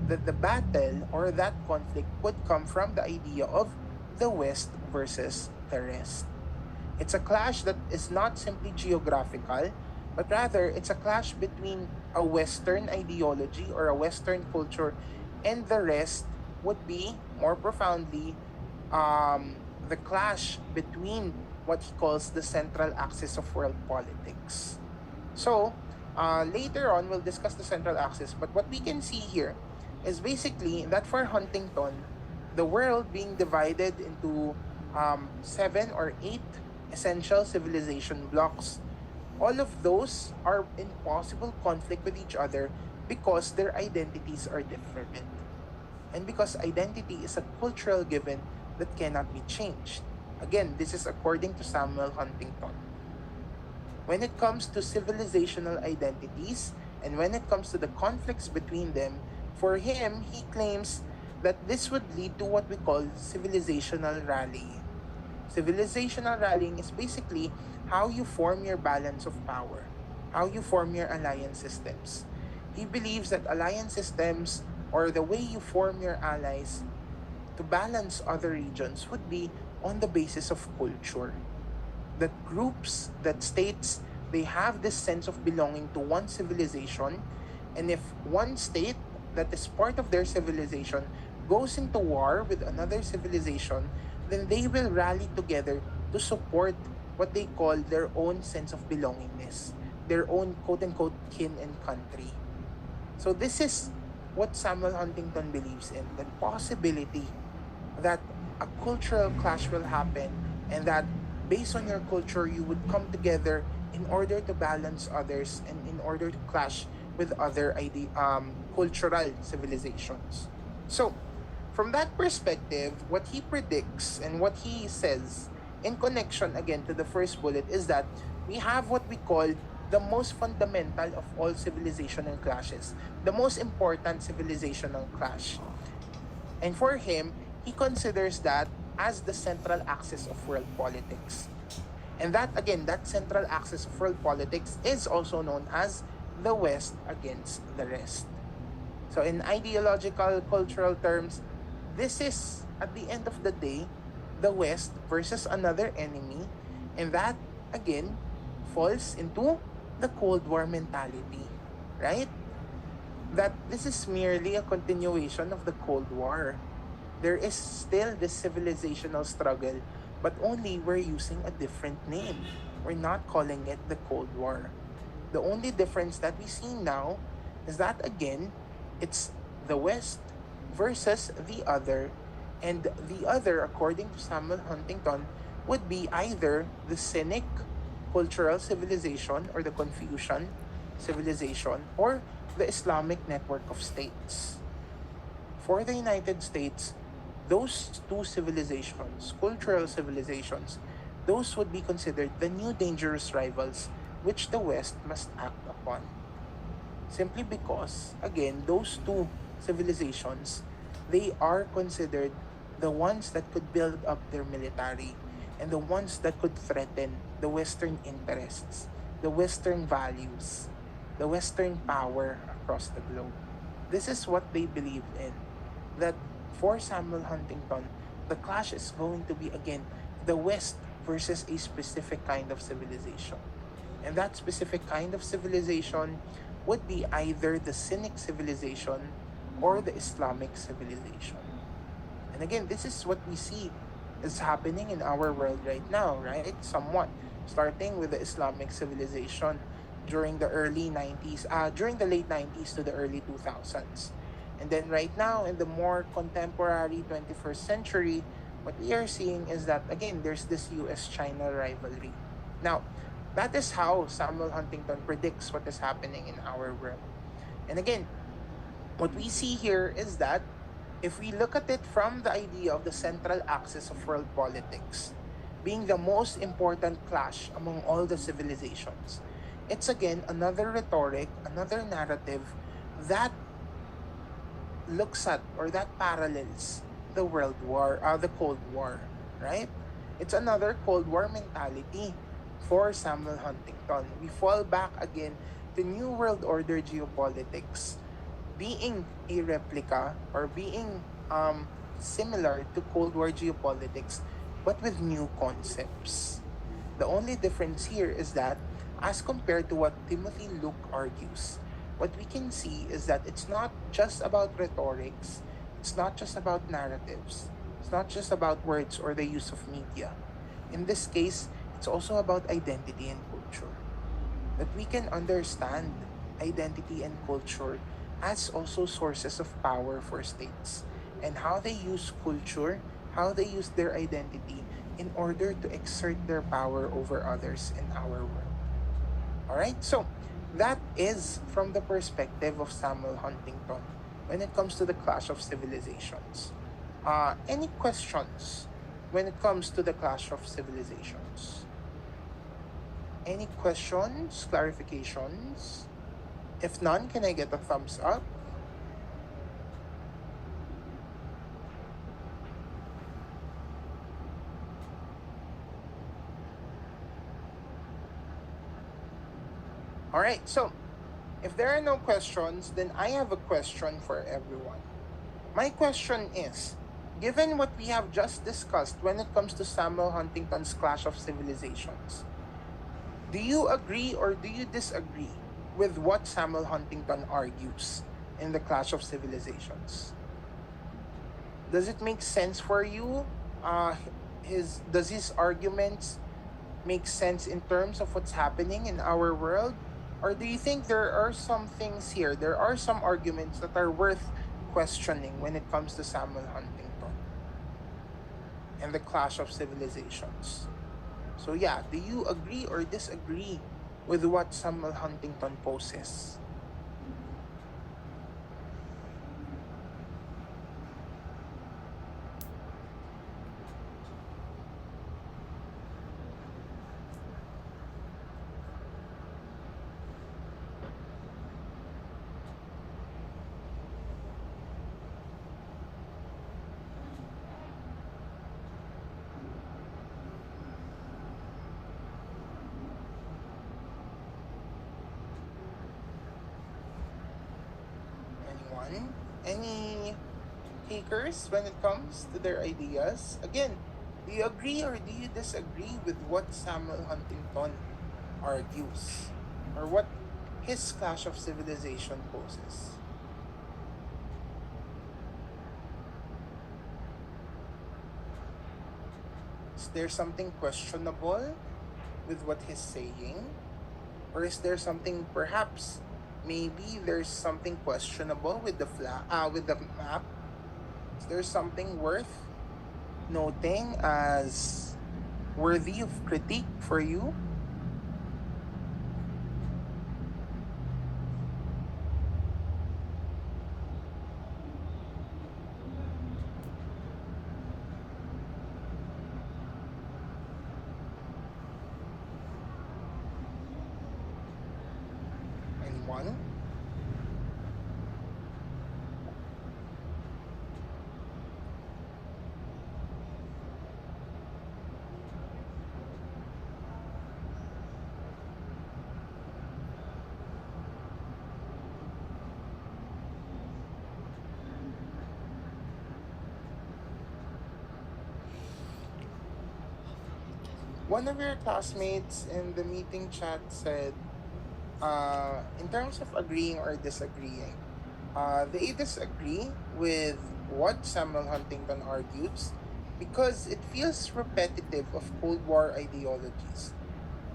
that the battle or that conflict would come from the idea of the West versus the rest. It's a clash that is not simply geographical, but rather it's a clash between a Western ideology or a Western culture, and the rest would be more profoundly the clash between what he calls the central axis of world politics. So, later on, we'll discuss the central axis, but what we can see here is basically that for Huntington, the world being divided into seven or eight essential civilization blocks, all of those are in possible conflict with each other because their identities are different. And because identity is a cultural given that cannot be changed. Again, this is according to Samuel Huntington. When it comes to civilizational identities and when it comes to the conflicts between them, for him, he claims that this would lead to what we call civilizational rallying. Civilizational rallying is basically how you form your balance of power, how you form your alliance systems. He believes that alliance systems, or the way you form your allies to balance other regions, would be on the basis of culture. That groups, that states, they have this sense of belonging to one civilization, and if one state that is part of their civilization goes into war with another civilization, then they will rally together to support what they call their own sense of belongingness, their own quote unquote kin and country. So this is what Samuel Huntington believes in, the possibility that a cultural clash will happen, and that based on your culture you would come together in order to balance others and in order to clash with other cultural civilizations. So from that perspective, what he predicts and what he says in connection again to the first bullet is that we have what we call the most fundamental of all civilizational clashes, the most important civilizational clash. And for him, he considers that as the central axis of world politics. And that, again, that central axis of world politics is also known as the West against the rest. So, in ideological, cultural terms, this is, at the end of the day, the West versus another enemy. And that, again, falls into the Cold War mentality, right? That this is merely a continuation of the Cold War. There is still this civilizational struggle, but only we're using a different name. We're not calling it the Cold War. The only difference that we see now is that, again, it's the West versus the other, and the other, according to Samuel Huntington, would be either the Cynic cultural civilization or the Confucian civilization, or the Islamic network of states. For the United States, those two civilizations, cultural civilizations, those would be considered the new dangerous rivals which the West must act upon. Simply because, again, those two civilizations, they are considered the ones that could build up their military and the ones that could threaten the Western interests, the Western values, the Western power across the globe. This is what they believe in. That for Samuel Huntington, the clash is going to be, again, the West versus a specific kind of civilization. And that specific kind of civilization would be either the Cynic civilization or the Islamic civilization. And again, this is what we see is happening in our world right now, right? Somewhat. Starting with the Islamic civilization during the during the late 90s to the early 2000s. And then right now, in the more contemporary 21st century, what we are seeing is that, again, there's this US-China rivalry. Now, that is how Samuel Huntington predicts what is happening in our world. And again, what we see here is that if we look at it from the idea of the central axis of world politics being the most important clash among all the civilizations, it's again another rhetoric, another narrative that looks at or that parallels the the Cold War, right? It's another Cold War mentality for Samuel Huntington. We fall back again to New World Order geopolitics being a replica or being similar to Cold War geopolitics, but with new concepts. The only difference here is that as compared to what Timothy Luke argues. What we can see is that it's not just about rhetorics, it's not just about narratives, it's not just about words or the use of media. In this case, it's also about identity and culture. That we can understand identity and culture as also sources of power for states and how they use culture, how they use their identity in order to exert their power over others in our world. All right, so that is from the perspective of Samuel Huntington when it comes to the clash of civilizations. Any questions when it comes to the clash of civilizations? Any questions, clarifications? If none, can I get a thumbs up? All right, so if there are no questions, then I have a question for everyone. My question is, given what we have just discussed when it comes to Samuel Huntington's Clash of Civilizations, do you agree or do you disagree with what Samuel Huntington argues in the Clash of Civilizations? Does it make sense for you? Does his arguments make sense in terms of what's happening in our world? Or do you think there are some things here, there are some arguments that are worth questioning when it comes to Samuel Huntington and the Clash of Civilizations? So, yeah, do you agree or disagree with what Samuel Huntington poses? Anyone? Any takers when it comes to their ideas? Again, do you agree or do you disagree with what Samuel Huntington argues? Or what his Clash of Civilization poses? Is there something questionable with what he's saying? Or is there something perhaps maybe there's something questionable with with the map? Is there something worth noting as worthy of critique for you? Anyone? One of your classmates in the meeting chat said, in terms of agreeing or disagreeing, they disagree with what Samuel Huntington argues because it feels repetitive of Cold War ideologies.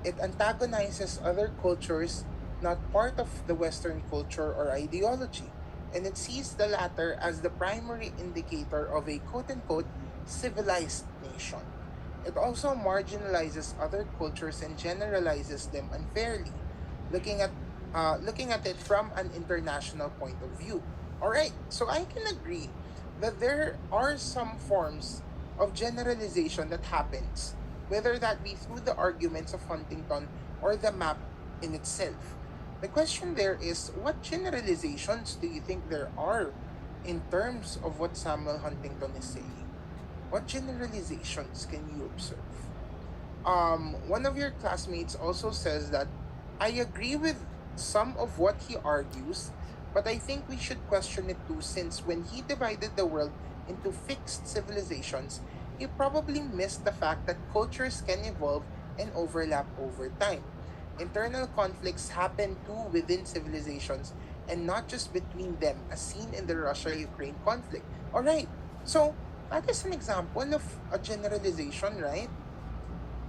It antagonizes other cultures not part of the Western culture or ideology, and it sees the latter as the primary indicator of a quote unquote civilized nation. It also marginalizes other cultures and generalizes them unfairly, looking at looking at it from an international point of view. All right, so I can agree that there are some forms of generalization that happens, whether that be through the arguments of Huntington or the map in itself. The question there is, what generalizations do you think there are in terms of what Samuel Huntington is saying? What generalizations can you observe? One of your classmates also says that I agree with some of what he argues, but I think we should question it too, since when he divided the world into fixed civilizations, he probably missed the fact that cultures can evolve and overlap over time. Internal conflicts happen too within civilizations and not just between them, as seen in the Russia Ukraine conflict. Alright, so that is an example of a generalization, right?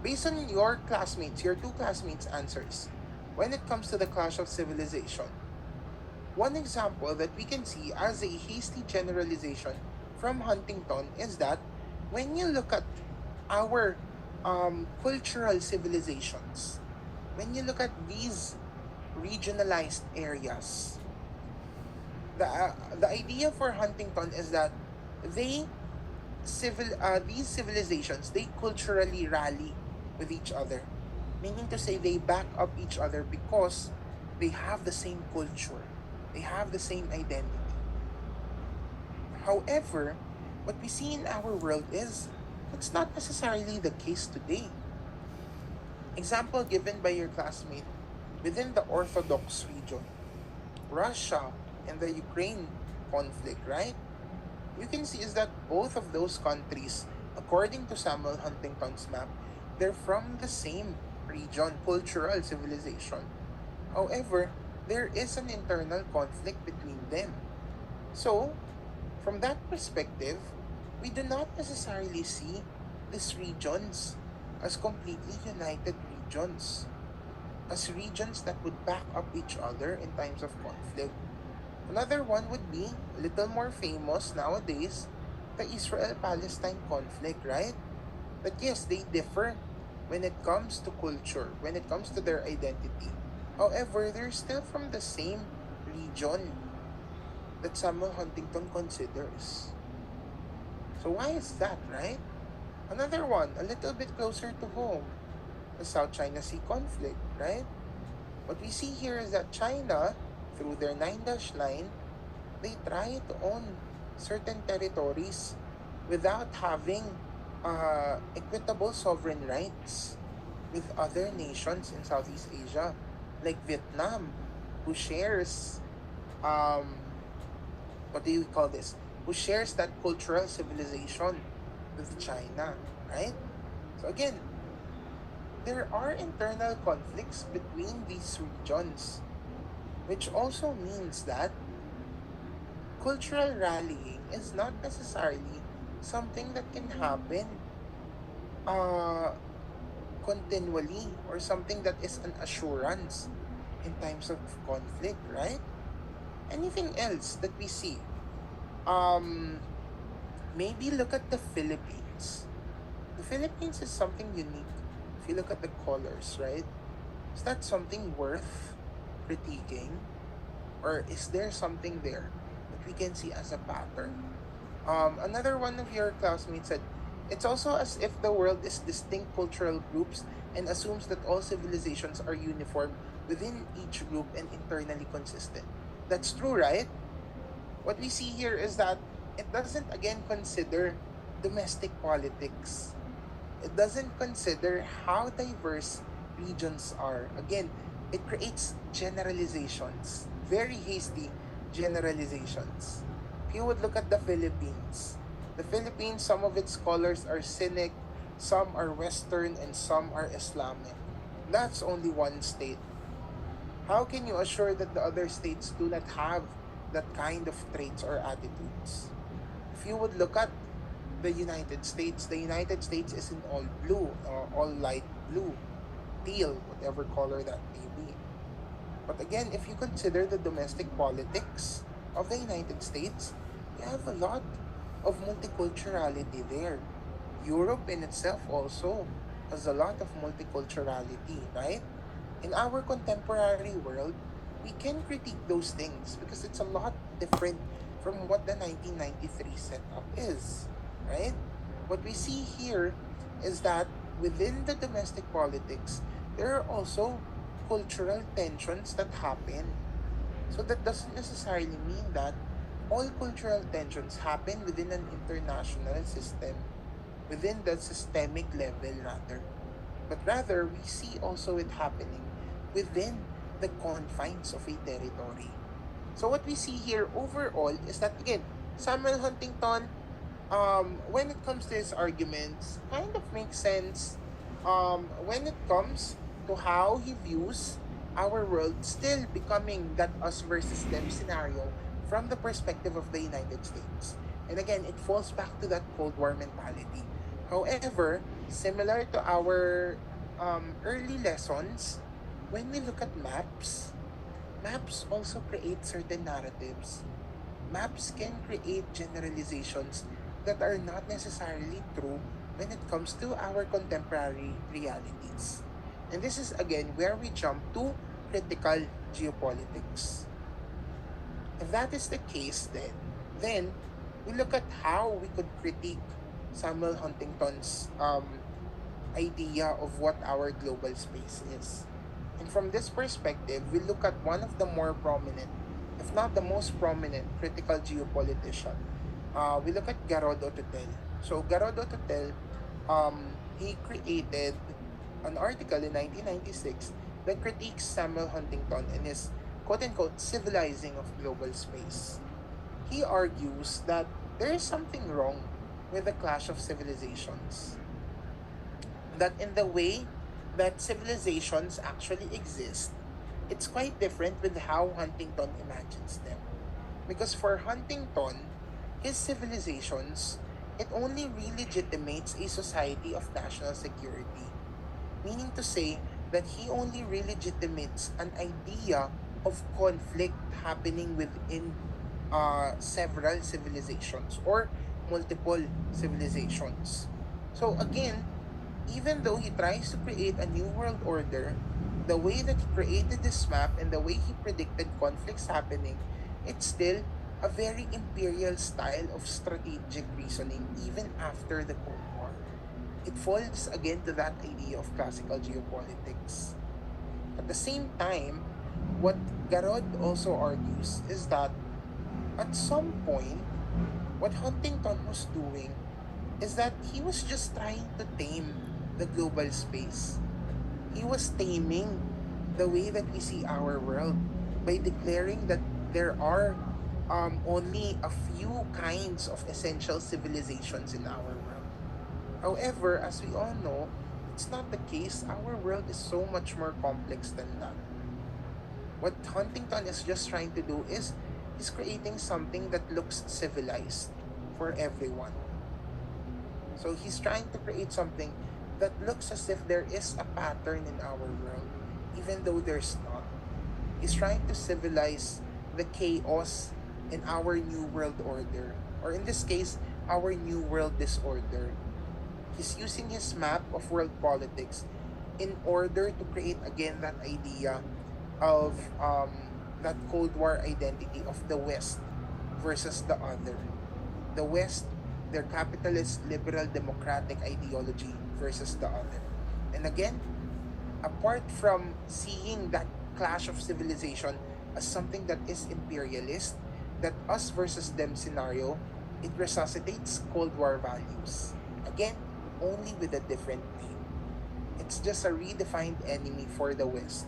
Based on your classmates, your two classmates' answers, when it comes to the clash of civilization, one example that we can see as a hasty generalization from Huntington is that when you look at our cultural civilizations, when you look at these regionalized areas, the idea for Huntington is that they these civilizations, they culturally rally with each other, meaning to say they back up each other because they have the same culture, they have the same identity. However, what we see in our world is that's not necessarily the case today. Example given by your classmate, within the Orthodox region, Russia and the Ukraine conflict, right? You can see is that both of those countries, according to Samuel Huntington's map, they're from the same region, cultural civilization. However, there is an internal conflict between them. So, from that perspective, we do not necessarily see these regions as completely united regions, as regions that would back up each other in times of conflict. Another one would be a little more famous nowadays, the Israel-Palestine conflict, right? That yes, they differ when it comes to culture, when it comes to their identity. However, they're still from the same region that Samuel Huntington considers. So why is that, right? Another one, a little bit closer to home, the South China Sea conflict, right? What we see here is that China, through their 9-line, they try to own certain territories without having equitable sovereign rights with other nations in Southeast Asia, like Vietnam, who shares, um, what do you call this? Who shares that cultural civilization with China, right? So again, there are internal conflicts between these regions, which also means that cultural rallying is not necessarily something that can happen uh, continually or something that is an assurance in times of conflict, right? Anything else that we see? Um, Maybe look at the Philippines. The Philippines is something unique. If you look at the colors, right? Is that something worth critiquing? Or is there something there that we can see as a pattern? Another one of your classmates said, it's also as if the world is distinct cultural groups and assumes that all civilizations are uniform within each group and internally consistent. That's true, right? What we see here is that it doesn't again consider domestic politics. It doesn't consider how diverse regions are. Again, it creates generalizations, very hasty generalizations. If you would look at the Philippines, some of its scholars are cynic, some are Western, and some are Islamic. That's only one state. How can you assure that the other states do not have that kind of traits or attitudes? If you would look at the United States is in all blue, or all light blue, teal, whatever color that may be. But again, if you consider the domestic politics of the United States, you have a lot of multiculturality there. Europe in itself also has a lot of multiculturality, right? In our contemporary world, we can critique those things because it's a lot different from what the 1993 setup is, right? What we see here is that within the domestic politics, there are also cultural tensions that happen. So that doesn't necessarily mean that all cultural tensions happen within an international system, within the systemic level rather. But rather, we see also it happening within the confines of a territory. So what we see here overall is that again, Samuel Huntington, when it comes to his arguments, kind of makes sense when it comes to how he views our world still becoming that us versus them scenario from the perspective of the United States. And again, it falls back to that Cold War mentality. However, similar to our early lessons, when we look at maps, maps also create certain narratives. Maps can create generalizations that are not necessarily true when it comes to our contemporary realities. And this is again where we jump to critical geopolitics. If that is the case, then we look at how we could critique Samuel Huntington's idea of what our global space is. And from this perspective, we look at one of the more prominent, if not the most prominent, critical geopolitician. We look at Garod Otutel. So Garod Otutel, he created an article in 1996 that critiques Samuel Huntington and his quote-unquote civilizing of global space. He argues that there is something wrong with the clash of civilizations, that in the way that civilizations actually exist, it's quite different with how Huntington imagines them. Because for Huntington, his civilizations, it only re-legitimates a society of national security. Meaning to say that he only re-legitimates an idea of conflict happening within several civilizations or multiple civilizations. So again, even though he tries to create a new world order, the way that he created this map and the way he predicted conflicts happening, it's still a very imperial style of strategic reasoning even after the Cold War. It falls again to that idea of classical geopolitics. At the same time, what Garod also argues is that at some point, what Huntington was doing is that he was just trying to tame the global space. He was taming the way that we see our world by declaring that there are only a few kinds of essential civilizations in our world. However, as we all know, it's not the case. Our world is so much more complex than that. What Huntington is just trying to do is he's creating something that looks civilized for everyone. So he's trying to create something that looks as if there is a pattern in our world, even though there's not. He's trying to civilize the chaos in our new world order, or in this case, our new world disorder. He's using his map of world politics in order to create again that idea of that Cold War identity of the West versus the other. The West, their capitalist, liberal, democratic ideology versus the other. And again, apart from seeing that clash of civilization as something that is imperialist, that us versus them scenario, it resuscitates Cold War values. Again, only with a different name. It's just a redefined enemy for the West.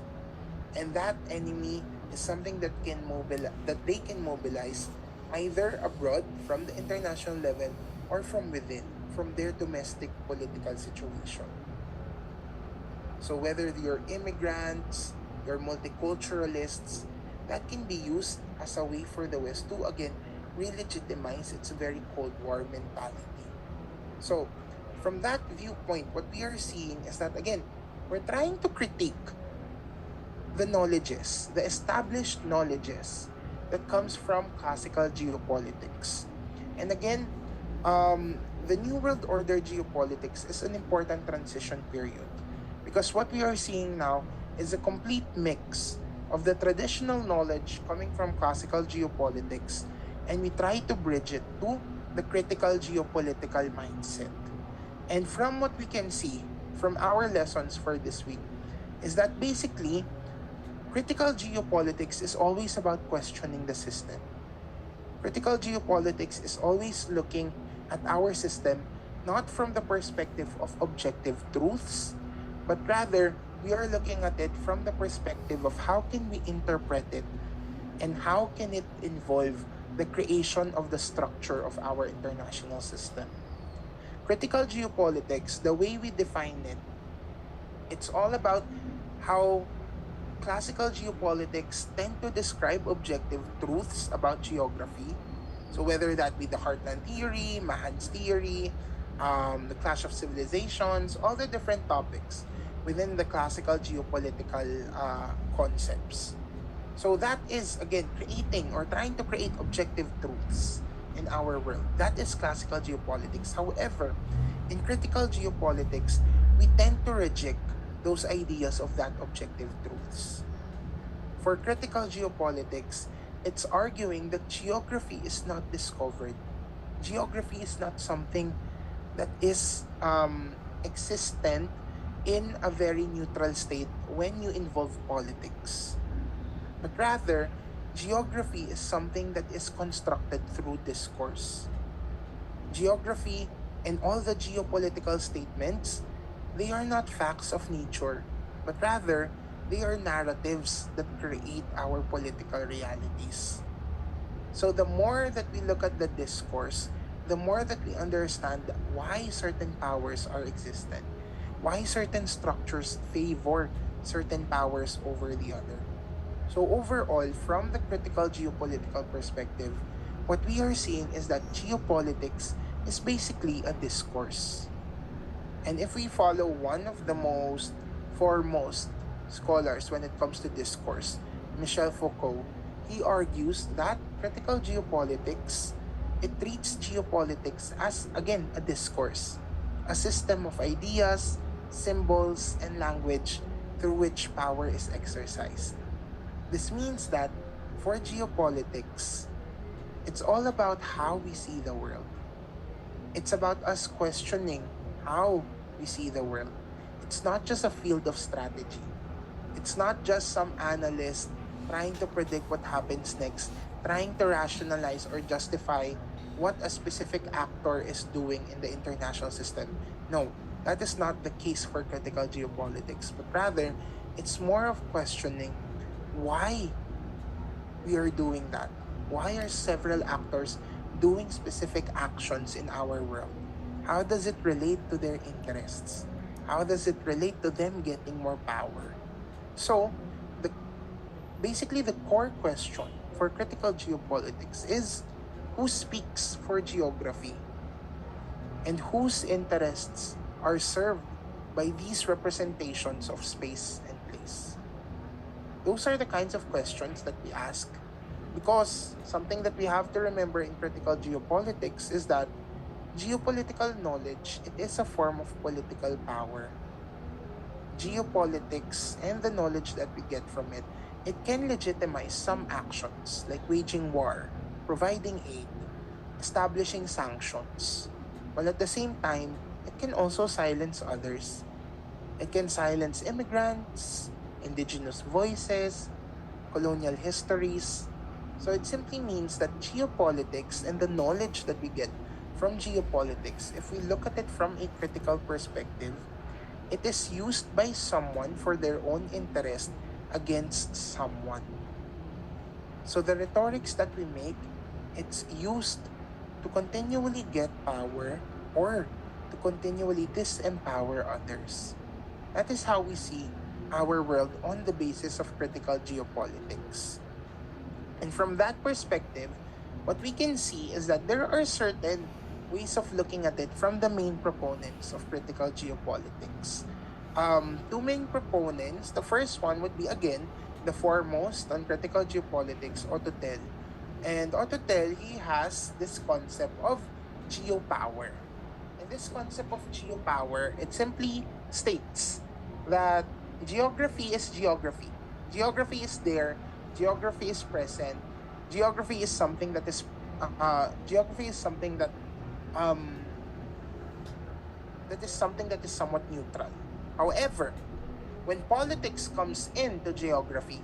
And that enemy is something that they can mobilize either abroad from the international level or from within, from their domestic political situation. So whether you're immigrants, you're multiculturalists, that can be used as a way for the West to again re-legitimize its very Cold War mentality. So from that viewpoint, what we are seeing is that again, we're trying to critique the knowledges, the established knowledges that comes from classical geopolitics. And again, the New World Order geopolitics is an important transition period because what we are seeing now is a complete mix of the traditional knowledge coming from classical geopolitics, and we try to bridge it to the critical geopolitical mindset. And from what we can see from our lessons for this week is that basically critical geopolitics is always about questioning the system. Critical geopolitics is always looking at our system not from the perspective of objective truths, but rather we are looking at it from the perspective of how can we interpret it and how can it involve the creation of the structure of our international system. Critical geopolitics, the way we define it, it's all about how classical geopolitics tend to describe objective truths about geography. So whether that be the Heartland Theory, Mahan's Theory, the Clash of Civilizations, all the different topics within the classical geopolitical concepts. So that is again creating or trying to create objective truths in our world. That is classical geopolitics. However, in critical geopolitics, we tend to reject those ideas of that objective truths. For critical geopolitics, it's arguing that geography is not discovered. Geography is not something that is existent in a very neutral state when you involve politics, but rather, geography is something that is constructed through discourse. Geography and all the geopolitical statements, they are not facts of nature, but rather, they are narratives that create our political realities. So the more that we look at the discourse, the more that we understand why certain powers are existent, why certain structures favor certain powers over the other. So overall, from the critical geopolitical perspective, what we are seeing is that geopolitics is basically a discourse. And if we follow one of the most foremost scholars when it comes to discourse, Michel Foucault, he argues that critical geopolitics, it treats geopolitics as again a discourse, a system of ideas, symbols, and language through which power is exercised. This means that for geopolitics, it's all about how we see the world. It's about us questioning how we see the world. It's not just a field of strategy. It's not just some analyst trying to predict what happens next, trying to rationalize or justify what a specific actor is doing in the international system. No, that is not the case for critical geopolitics, but rather, it's more of questioning why we are doing that. Why are several actors doing specific actions in our world? How does it relate to their interests? How does it relate to them getting more power? So, the basically the core question for critical geopolitics is who speaks for geography and whose interests are served by these representations of space and place. Those are the kinds of questions that we ask because something that we have to remember in critical geopolitics is that geopolitical knowledge, it is a form of political power. Geopolitics and the knowledge that we get from it, it can legitimize some actions like waging war, providing aid, establishing sanctions. While at the same time, it can also silence others. It can silence immigrants, indigenous voices, colonial histories. So it simply means that geopolitics and the knowledge that we get from geopolitics, if we look at it from a critical perspective, it is used by someone for their own interest against someone. So the rhetorics that we make, it's used to continually get power or to continually disempower others. That is how we see our world on the basis of critical geopolitics. And from that perspective, what we can see is that there are certain ways of looking at it from the main proponents of critical geopolitics. Two main proponents. The first one would be, again, the foremost on critical geopolitics, Autotel. And Autotel, he has this concept of geopower. And this concept of geopower, it simply states that geography is geography. Geography is there, geography is present, geography is something that is um something that is somewhat neutral. However, when politics comes into geography,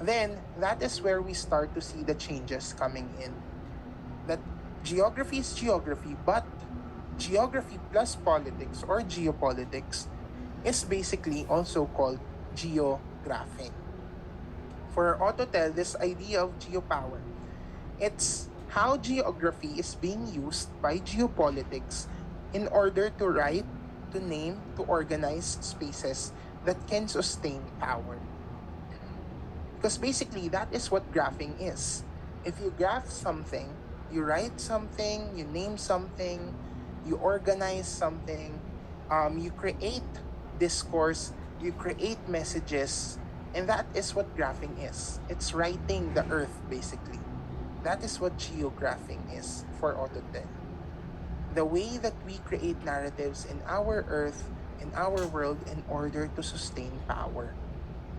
then that is where we start to see the changes coming in. That geography is geography, but geography plus politics or geopolitics is basically also called geographing. For Autotel, this idea of geopower, it's how geography is being used by geopolitics in order to write, to name, to organize spaces that can sustain power. Because basically, that is what graphing is. If you graph something, you write something, you name something, you organize something, you create discourse, you create messages, and that is what graphing is. It's writing the earth, basically. That is what geographing is for Autotel. The way that we create narratives in our earth, in our world, in order to sustain power.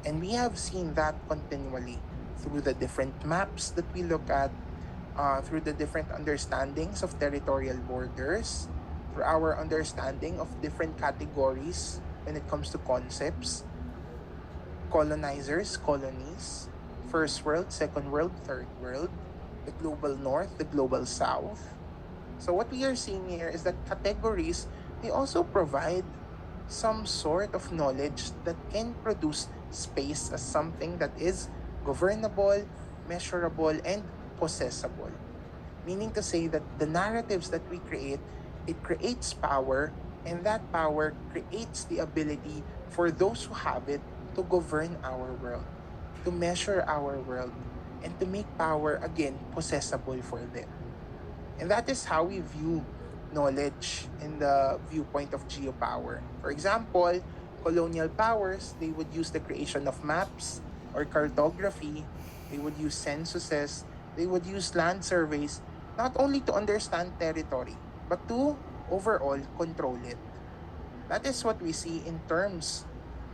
And we have seen that continually through the different maps that we look at, through the different understandings of territorial borders, through our understanding of different categories when it comes to concepts, colonizers, colonies, first world, second world, third world, the global north, the global south. So what we are seeing here is that categories, they also provide some sort of knowledge that can produce space as something that is governable, measurable, and possessable. Meaning to say that the narratives that we create, it creates power, and that power creates the ability for those who have it to govern our world, to measure our world, and to make power again possessable for them. And that is how we view knowledge in the viewpoint of geopower. For example, colonial powers, they would use the creation of maps or cartography, they would use censuses, they would use land surveys, not only to understand territory, but to overall control it. That is what we see in terms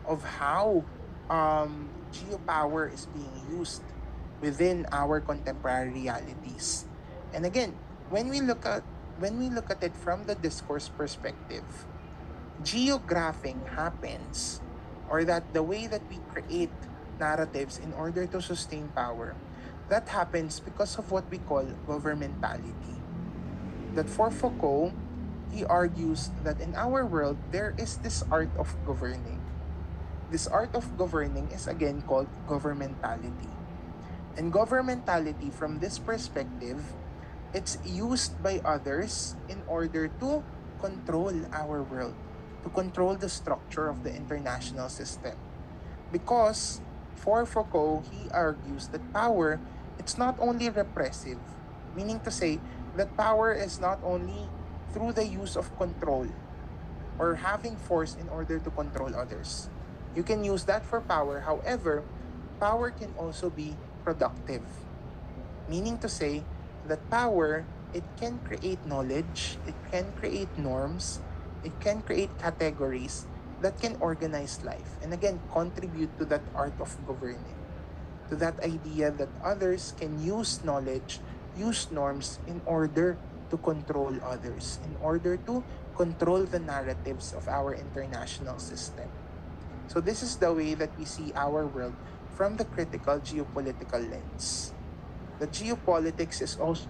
of how geopower is being used within our contemporary realities. And again, when we look at it from the discourse perspective, geographing happens, or that the way that we create narratives in order to sustain power, that happens because of what we call governmentality. That for Foucault, he argues that in our world there is this art of governing. This art of governing is again called governmentality. And governmentality, from this perspective, it's used by others in order to control our world, to control the structure of the international system. Because for Foucault, he argues that power, it's not only repressive, meaning to say that power is not only through the use of control or having force in order to control others. You can use that for power. However, power can also be productive. Meaning to say that power, it can create knowledge, it can create norms, it can create categories that can organize life and again contribute to that art of governing, to that idea that others can use knowledge, use norms in order to control others, in order to control the narratives of our international system. So this is the way that we see our world from the critical geopolitical lens. The geopolitics is also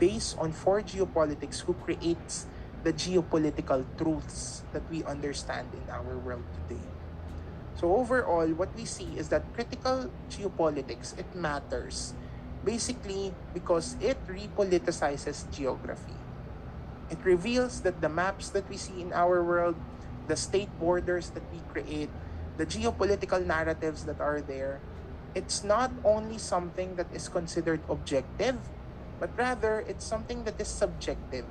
based on for geopolitics who creates the geopolitical truths that we understand in our world today. So overall, what we see is that critical geopolitics, it matters basically because it repoliticizes geography. It reveals that the maps that we see in our world, the state borders that we create, the geopolitical narratives that are there, it's not only something that is considered objective, but rather it's something that is subjective.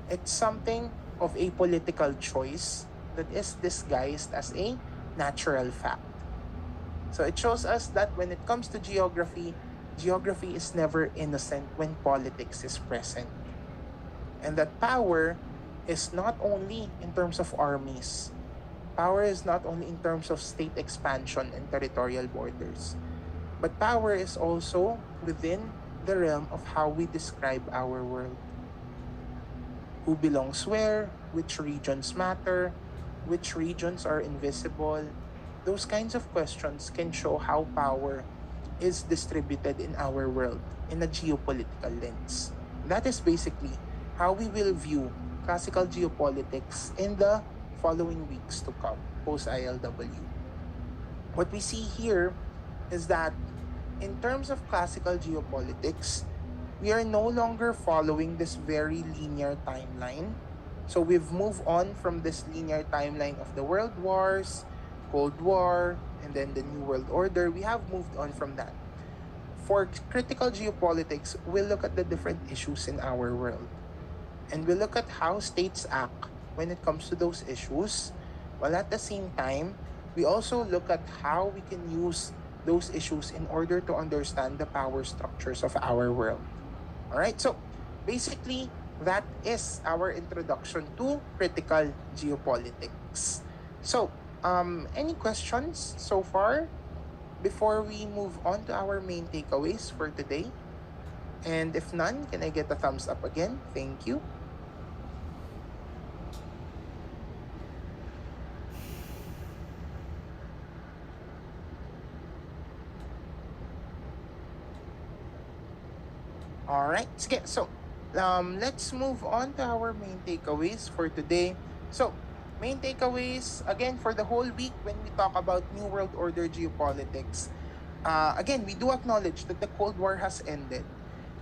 It's something of a political choice that is disguised as a natural fact. So it shows us that when it comes to geography, geography is never innocent when politics is present. And that power is not only in terms of armies. Power is not only in terms of state expansion and territorial borders. But power is also within the realm of how we describe our world. Who belongs where, which regions matter, which regions are invisible. Those kinds of questions can show how power is distributed in our world in a geopolitical lens. That is basically how we will view classical geopolitics in the following weeks to come post ILW. What we see here is that in terms of classical geopolitics, we are no longer following this very linear timeline. So we've moved on from this linear timeline of the world wars, Cold War, and then the New World Order. We have moved on from that. For critical geopolitics, we'll look at the different issues in our world. And we'll look at how states act when it comes to those issues, while at the same time, we also look at how we can use those issues in order to understand the power structures of our world. All right, so basically, that is our introduction to critical geopolitics. So, any questions so far before we move on to our main takeaways for today? And if none, can I get a thumbs up again? Thank you. All right. Sige. So, let's move on to our main takeaways for today. So, main takeaways, again, for the whole week when we talk about New World Order geopolitics, again, we do acknowledge that the Cold War has ended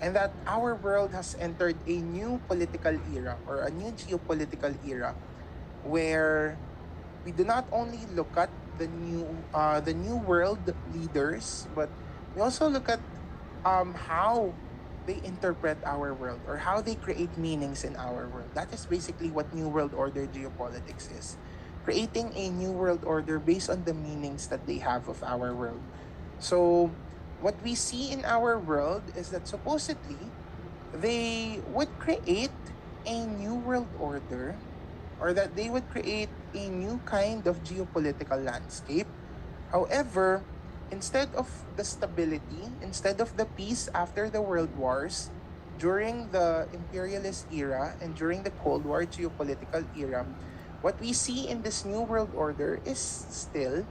and that our world has entered a new political era or a new geopolitical era where we do not only look at the new world leaders, but we also look at how they interpret our world or how they create meanings in our world. That is basically what New World Order geopolitics is. Creating a new world order based on the meanings that they have of our world. So, what we see in our world is that supposedly they would create a new world order or that they would create a new kind of geopolitical landscape. However, instead of the stability, instead of the peace after the world wars, during the imperialist era and during the Cold War geopolitical era, what we see in this new world order is still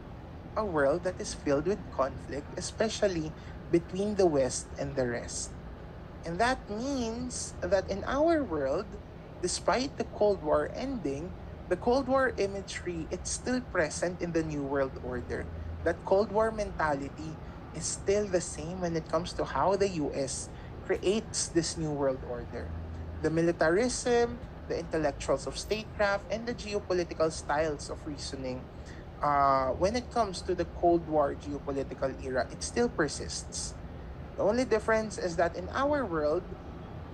a world that is filled with conflict, especially between the West and the rest. And that means that in our world, despite the Cold War ending, the Cold War imagery it's still present in the New World Order. That Cold War mentality is still the same when it comes to how the US creates this New World Order. The militarism, the intellectuals of statecraft, and the geopolitical styles of reasoning, when it comes to the Cold War geopolitical era, it still persists. The only difference is that in our world,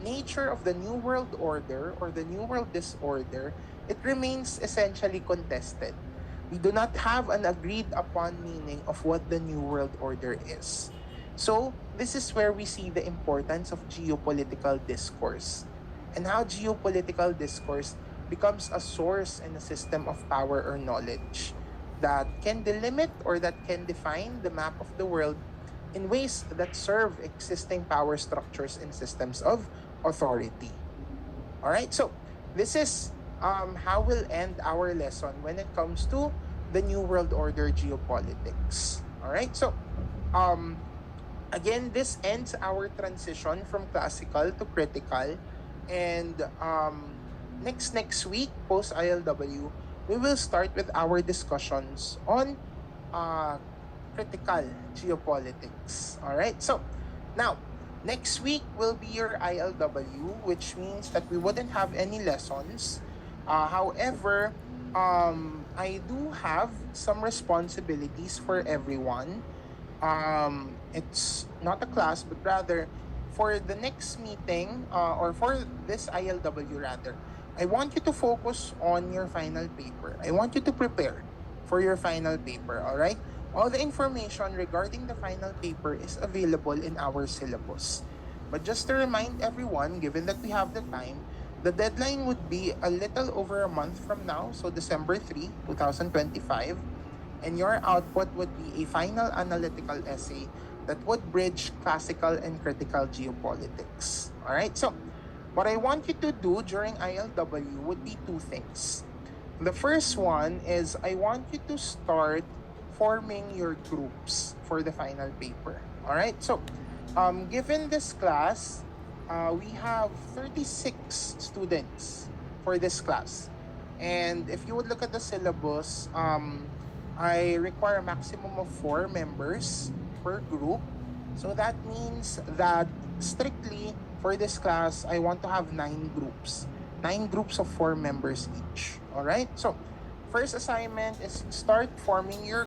nature of the New World Order or the New World Disorder, it remains essentially contested. We do not have an agreed upon meaning of what the New World Order is. So, this is where we see the importance of geopolitical discourse and how geopolitical discourse becomes a source and a system of power or knowledge that can delimit or that can define the map of the world in ways that serve existing power structures and systems of authority. All right, so this is how we'll end our lesson when it comes to the New World Order geopolitics. All right, so um, again, this ends our transition from classical to critical, and next week post ILW, we will start with our discussions on uh, critical geopolitics. All right, so now next week will be your ILW, which means that we wouldn't have any lessons. However, I do have some responsibilities for everyone. It's not a class, but rather for the next meeting or for this ILW rather, I want you to focus on your final paper. I want you to prepare for your final paper, all right? All the information regarding the final paper is available in our syllabus. But just to remind everyone, given that we have the time, the deadline would be a little over a month from now, so December 3, 2025, and your output would be a final analytical essay that would bridge classical and critical geopolitics. All right, so what I want you to do during ILW would be two things. The first one is I want you to start forming your groups for the final paper. All right, so given this class, we have 36 students for this class. And if you would look at the syllabus, I require a maximum of 4 members per group. So that means that strictly for this class, I want to have 9 groups. 9 groups of 4 members each. All right. So first assignment is start forming your